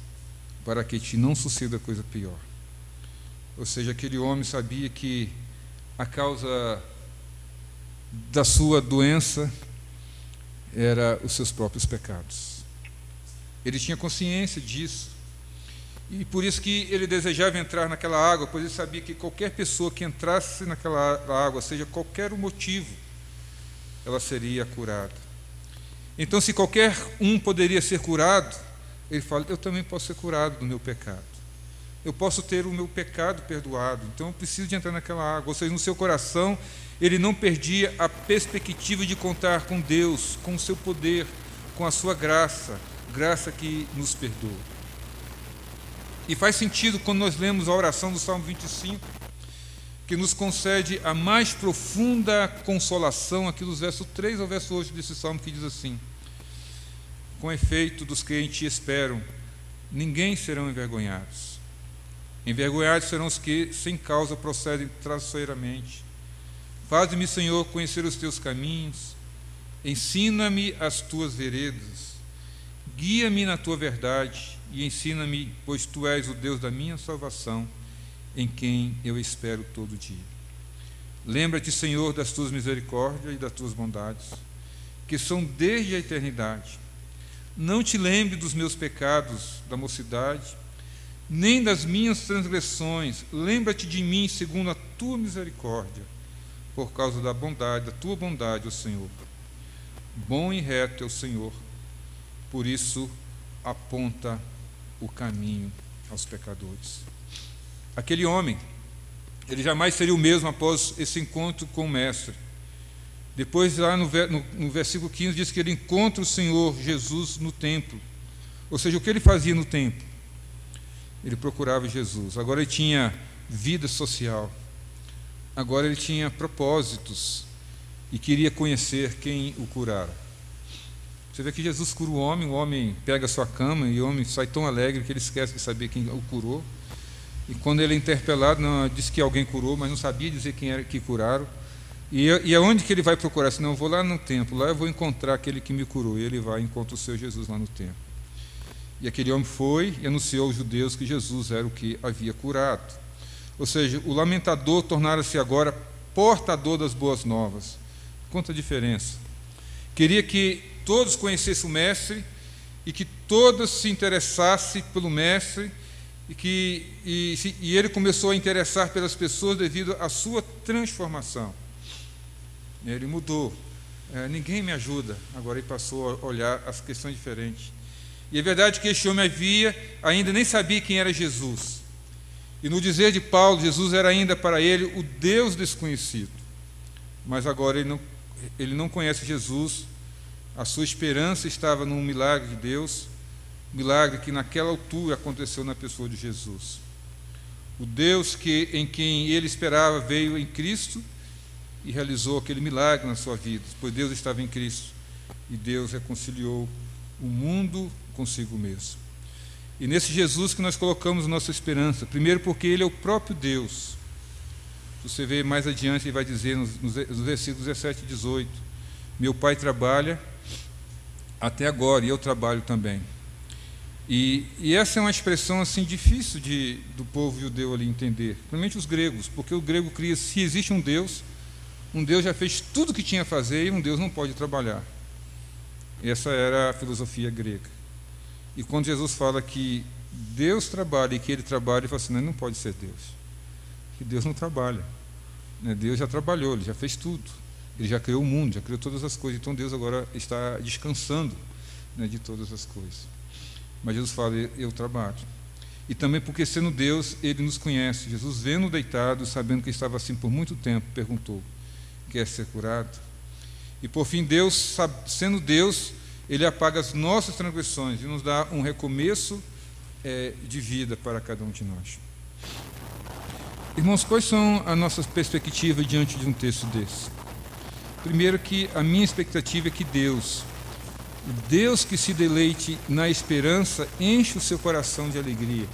para que te não suceda coisa pior. Ou seja, aquele homem sabia que a causa da sua doença era os seus próprios pecados. Ele tinha consciência disso. E por isso que ele desejava entrar naquela água, pois ele sabia que qualquer pessoa que entrasse naquela água, seja qualquer o motivo, ela seria curada. Então, se qualquer um poderia ser curado, ele fala, eu também posso ser curado do meu pecado. Eu posso ter o meu pecado perdoado, então eu preciso de entrar naquela água. Ou seja, no seu coração, ele não perdia a perspectiva de contar com Deus, com o seu poder, com a sua graça, graça que nos perdoa. E faz sentido quando nós lemos a oração do Salmo 25, que nos concede a mais profunda consolação, aqui dos versos 3 ao verso 8 desse Salmo, que diz assim: com efeito, dos que em ti esperam, ninguém serão envergonhados. Envergonhados serão os que, sem causa, procedem traiçoeiramente. Faze-me, Senhor, conhecer os teus caminhos, ensina-me as tuas veredas, guia-me na tua verdade e ensina-me, pois tu és o Deus da minha salvação, em quem eu espero todo dia. Lembra-te, Senhor, das tuas misericórdias e das tuas bondades, que são desde a eternidade. Não te lembre dos meus pecados da mocidade, nem das minhas transgressões. Lembra-te de mim segundo a tua misericórdia, por causa da bondade, da tua bondade, ó Senhor. Bom e reto é o Senhor, por isso aponta o caminho aos pecadores. Aquele homem, ele jamais seria o mesmo após esse encontro com o Mestre. Depois, lá no versículo 15, diz que ele encontra o Senhor Jesus no templo. Ou seja, o que ele fazia no templo? Ele procurava Jesus. Agora ele tinha vida social. Agora ele tinha propósitos e queria conhecer quem o curara. Você vê que Jesus cura o homem pega a sua cama e o homem sai tão alegre que ele esquece de saber quem o curou. E quando ele é interpelado, não, diz que alguém curou, mas não sabia dizer quem era que curaram. E aonde que ele vai procurar? Senão eu vou lá no templo, lá eu vou encontrar aquele que me curou. E ele vai e encontra o seu Jesus lá no templo. E aquele homem foi e anunciou aos judeus que Jesus era o que havia curado. Ou seja, o lamentador tornara-se agora portador das boas novas. Quanta diferença! Queria que todos conhecessem o Mestre e que todos se interessassem pelo Mestre e ele começou a interessar pelas pessoas devido à sua transformação. Ele mudou. Ninguém me ajuda. Agora ele passou a olhar as questões diferentes. E é verdade que este homem ainda nem sabia quem era Jesus. E no dizer de Paulo, Jesus era ainda para ele o Deus desconhecido. Mas agora ele não conhece Jesus. A sua esperança estava num milagre de Deus, milagre que naquela altura aconteceu na pessoa de Jesus. O Deus em quem ele esperava veio em Cristo e realizou aquele milagre na sua vida, pois Deus estava em Cristo e Deus reconciliou o mundo consigo mesmo. E nesse Jesus que nós colocamos a nossa esperança, primeiro porque ele é o próprio Deus. Você vê mais adiante, ele vai dizer nos versículos 17 e 18, meu Pai trabalha até agora e eu trabalho também. E essa é uma expressão assim difícil do povo judeu ali entender, principalmente os gregos, porque o grego cria, se existe um Deus já fez tudo o que tinha a fazer e um Deus não pode trabalhar. Essa era a filosofia grega. E quando Jesus fala que Deus trabalha e que ele trabalha, ele fala assim, não pode ser Deus, que Deus não trabalha. Deus já trabalhou, ele já fez tudo. Ele já criou o mundo, já criou todas as coisas. Então Deus agora está descansando de todas as coisas. Mas Jesus fala, eu trabalho. E também porque, sendo Deus, ele nos conhece. Jesus, vendo deitado, sabendo que estava assim por muito tempo, perguntou, quer ser curado? E por fim, Deus, sendo Deus, ele apaga as nossas transgressões e nos dá um recomeço de vida para cada um de nós. Irmãos, quais são as nossas perspectivas diante de um texto desse? Primeiro, que a minha expectativa é que Deus, o Deus que se deleite na esperança, enche o seu coração de alegria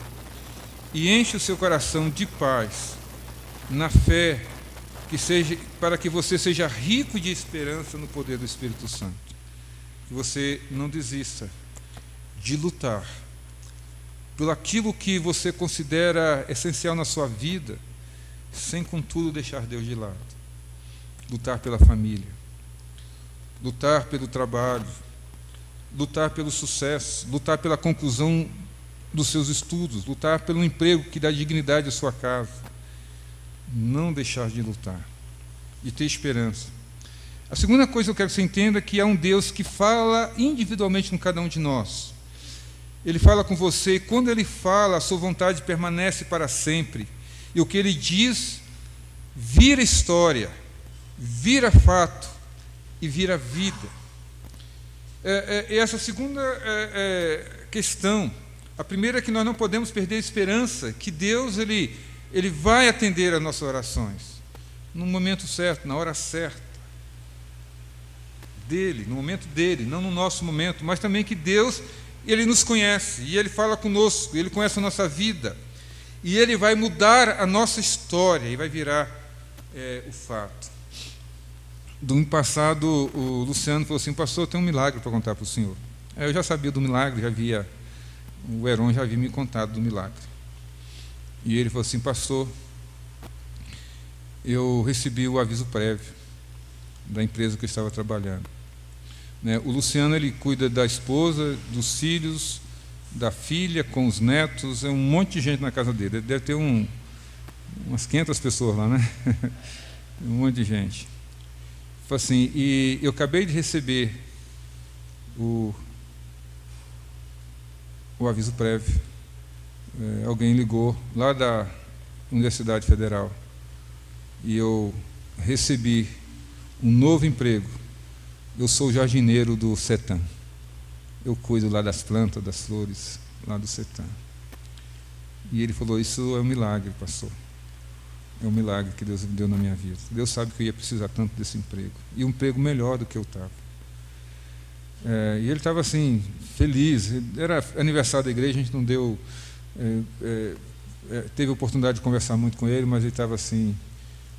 e enche o seu coração de paz, na fé, para que você seja rico de esperança no poder do Espírito Santo. Que você não desista de lutar por aquilo que você considera essencial na sua vida, sem contudo deixar Deus de lado. Lutar pela família, lutar pelo trabalho, lutar pelo sucesso, lutar pela conclusão dos seus estudos, lutar pelo emprego que dá dignidade à sua casa. Não deixar de lutar e ter esperança. A segunda coisa que eu quero que você entenda é que há um Deus que fala individualmente com cada um de nós. Ele fala com você, e quando Ele fala, a sua vontade permanece para sempre. E o que Ele diz vira história, vira fato e vira vida. Essa segunda questão. A primeira é que nós não podemos perder a esperança que Deus ele vai atender às nossas orações no momento certo, na hora certa dele, no momento dele, não no nosso momento, mas também que Deus ele nos conhece e Ele fala conosco, Ele conhece a nossa vida e Ele vai mudar a nossa história e vai virar o fato. Domingo passado o Luciano falou assim: pastor, tem um milagre para contar para o senhor. Eu já sabia do milagre, o Heron já havia me contado do milagre. E ele falou assim: pastor, eu recebi o aviso prévio da empresa que eu estava trabalhando. O Luciano ele cuida da esposa, dos filhos, da filha, com os netos, um monte de gente na casa dele. Ele deve ter umas 500 pessoas lá, né? Um monte de gente. Falei assim, e eu acabei de receber o aviso prévio. Alguém ligou lá da Universidade Federal e eu recebi um novo emprego. Eu sou o jardineiro do CETAM. Eu cuido lá das plantas, das flores, lá do CETAM. E ele falou: isso é um milagre, pastor. É um milagre que Deus me deu na minha vida. Deus sabe que eu ia precisar tanto desse emprego. E um emprego melhor do que eu estava. E ele estava assim, feliz. Era aniversário da igreja, a gente não deu... teve a oportunidade de conversar muito com ele, mas ele estava assim,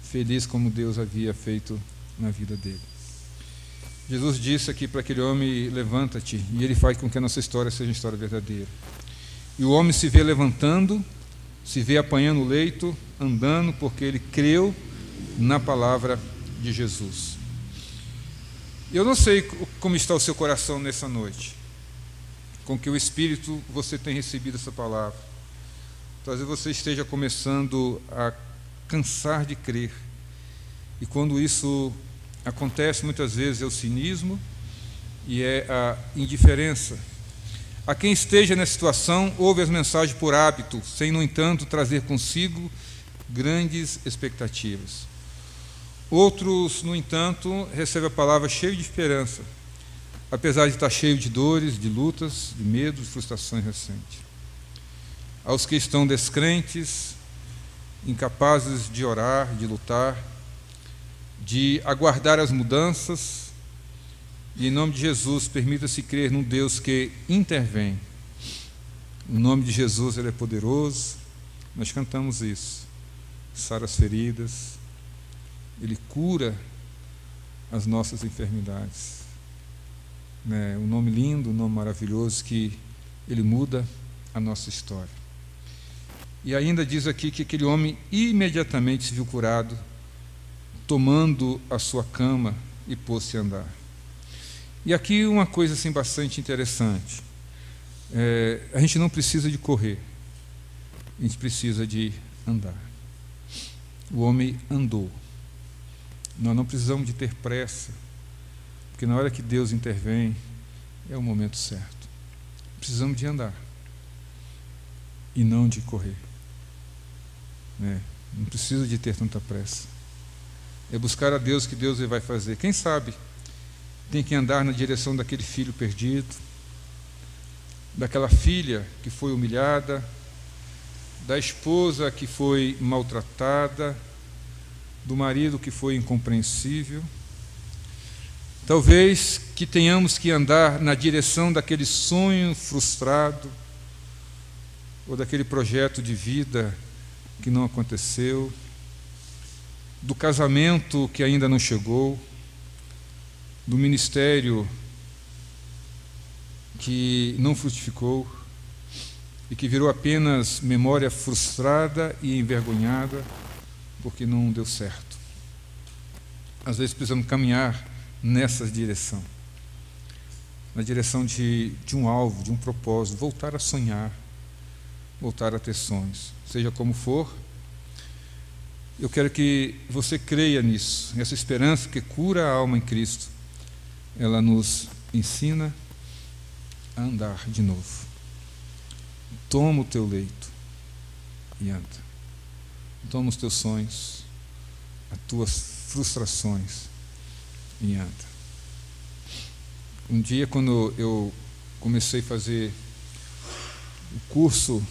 feliz como Deus havia feito na vida dele. Jesus disse aqui para aquele homem: levanta-te, e ele faz com que a nossa história seja uma história verdadeira. E o homem se vê levantando, se vê apanhando o leito, andando, porque ele creu na palavra de Jesus. Eu não sei como está o seu coração nessa noite, com que o Espírito você tem recebido essa palavra. Talvez você esteja começando a cansar de crer, e quando isso acontece, muitas vezes é o cinismo e é a indiferença. A quem esteja nessa situação, ouve as mensagens por hábito, sem, no entanto, trazer consigo grandes expectativas. Outros, no entanto, recebem a palavra cheio de esperança, apesar de estar cheio de dores, de lutas, de medos, de frustrações recentes. Aos que estão descrentes, incapazes de orar, de lutar, de aguardar as mudanças, e em nome de Jesus, permita-se crer num Deus que intervém. O nome de Jesus, Ele é poderoso. Nós cantamos isso. Sara as feridas. Ele cura as nossas enfermidades. Um nome lindo, um nome maravilhoso, que Ele muda a nossa história. E ainda diz aqui que aquele homem imediatamente se viu curado, tomando a sua cama e pôs-se a andar. E aqui uma coisa assim bastante interessante. A gente não precisa de correr, a gente precisa de andar. O homem andou. Nós não precisamos de ter pressa, porque na hora que Deus intervém, é o momento certo. Precisamos de andar e não de correr. Não precisa de ter tanta pressa. É buscar a Deus, que Deus vai fazer. Quem sabe tem que andar na direção daquele filho perdido, daquela filha que foi humilhada, da esposa que foi maltratada, do marido que foi incompreensível. Talvez que tenhamos que andar na direção daquele sonho frustrado, ou daquele projeto de vida que não aconteceu, do casamento que ainda não chegou, do ministério que não frutificou e que virou apenas memória frustrada e envergonhada porque não deu certo. Às vezes precisamos caminhar nessa direção, na direção de um alvo, de um propósito, voltar a sonhar, voltar a ter sonhos. Seja como for, eu quero que você creia nisso. Essa esperança que cura a alma em Cristo, ela nos ensina a andar de novo. Toma o teu leito e anda. Toma os teus sonhos, as tuas frustrações e anda. Um dia, quando eu comecei a fazer o curso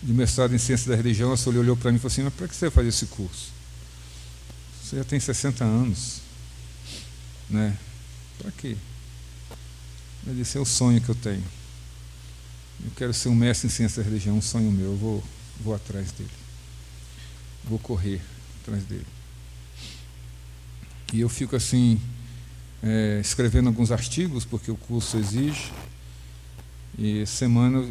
de mestrado em Ciência da Religião, a Sônia olhou para mim e falou assim: mas para que você vai fazer esse curso? Você já tem 60 anos, né? Para quê? Eu disse: é o sonho que eu tenho. Eu quero ser um mestre em Ciência da Religião, um sonho meu. Eu vou atrás dele. Vou correr atrás dele. E eu fico assim, escrevendo alguns artigos, porque o curso exige. E semana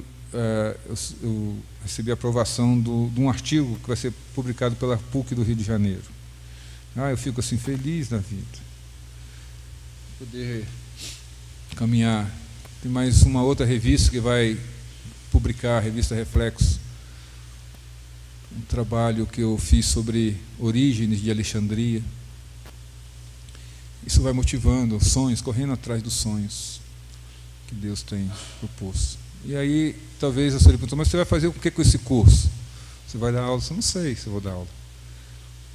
eu recebi a aprovação de um artigo que vai ser publicado pela PUC do Rio de Janeiro. Eu fico assim feliz da vida. Poder caminhar. Tem mais uma outra revista que vai publicar, a revista Reflexo, um trabalho que eu fiz sobre Orígenes de Alexandria. Isso vai motivando sonhos, correndo atrás dos sonhos que Deus tem proposto. E aí, talvez a senhora perguntou: mas você vai fazer o que com esse curso? Você vai dar aula? Eu não sei se eu vou dar aula,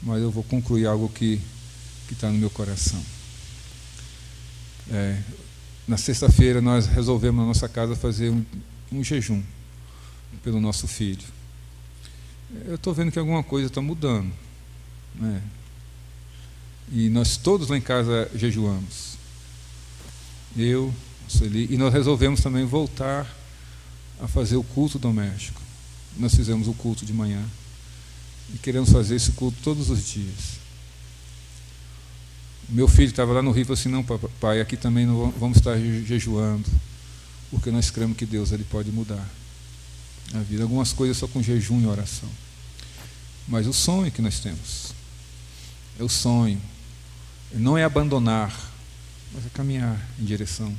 mas eu vou concluir algo que está no meu coração. Na sexta-feira nós resolvemos na nossa casa fazer um jejum pelo nosso filho. Eu estou vendo que alguma coisa está mudando, né? E nós todos lá em casa jejuamos. Eu, Sueli, e nós resolvemos também voltar a fazer o culto doméstico. Nós fizemos o culto de manhã e queremos fazer esse culto todos os dias. Meu filho estava lá no Rio e falou assim: não, papai, aqui também não vamos estar jejuando, porque nós cremos que Deus ele pode mudar a vida. Algumas coisas só com jejum e oração. Mas o sonho que nós temos é o sonho. Não é abandonar, mas é caminhar em direção,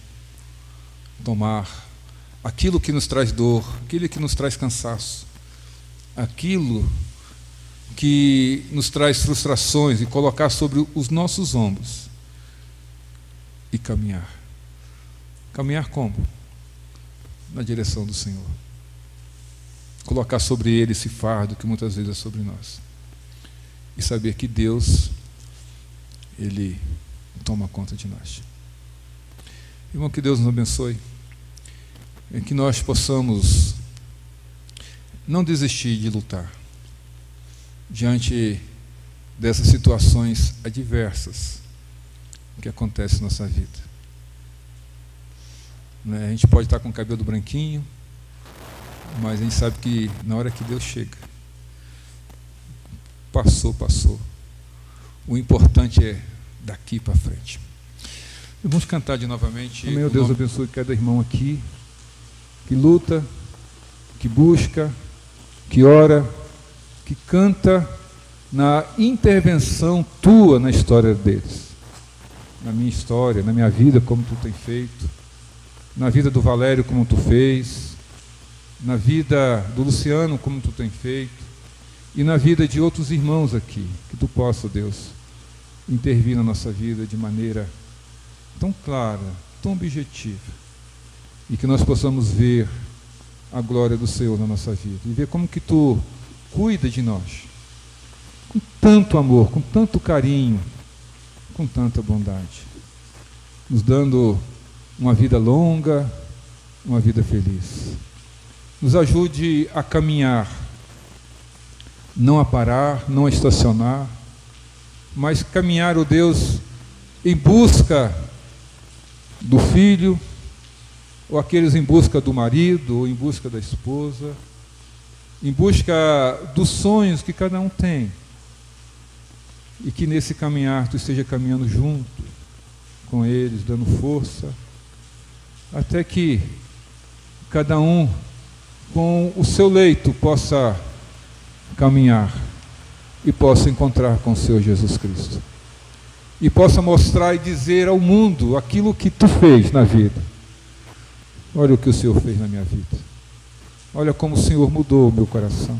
tomar aquilo que nos traz dor, aquilo que nos traz cansaço, aquilo que nos traz frustrações, e colocar sobre os nossos ombros e caminhar. Caminhar como? Na direção do Senhor. Colocar sobre Ele esse fardo que muitas vezes é sobre nós. E saber que Deus, Ele toma conta de nós. Irmão, que Deus nos abençoe. É que nós possamos não desistir de lutar diante dessas situações adversas que acontecem na nossa vida. A gente pode estar com o cabelo branquinho, mas a gente sabe que na hora que Deus chega, passou. O importante é daqui para frente. Vamos cantar de novamente. Amém. Deus abençoe cada irmão aqui que luta, que busca, que ora, que canta na intervenção tua na história deles, na minha história, na minha vida, como tu tem feito, na vida do Valério, como tu fez, na vida do Luciano, como tu tem feito, e na vida de outros irmãos aqui, que tu possa, Deus, intervir na nossa vida de maneira tão clara, tão objetiva, e que nós possamos ver a glória do Senhor na nossa vida, e ver como que tu cuida de nós, com tanto amor, com tanto carinho, com tanta bondade, nos dando uma vida longa, uma vida feliz. Nos ajude a caminhar, não a parar, não a estacionar, mas caminhar, ó Deus, em busca do filho, ou aqueles em busca do marido, ou em busca da esposa, em busca dos sonhos que cada um tem, e que nesse caminhar tu esteja caminhando junto com eles, dando força, até que cada um com o seu leito possa caminhar e possa encontrar com o Senhor Jesus Cristo, e possa mostrar e dizer ao mundo aquilo que tu fez na vida. Olha o que o Senhor fez na minha vida, Olha como o Senhor mudou o meu coração.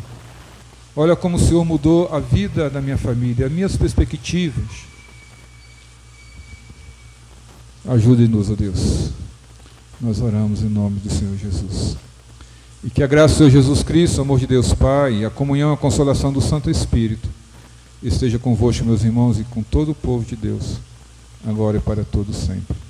Olha como o Senhor mudou a vida da minha família, as minhas perspectivas. Ajude-nos, ó Deus. Nós oramos em nome do Senhor Jesus. E que a graça do Senhor Jesus Cristo, o amor de Deus Pai, a comunhão e a consolação do Santo Espírito esteja convosco, meus irmãos, e com todo o povo de Deus, agora e para todos sempre.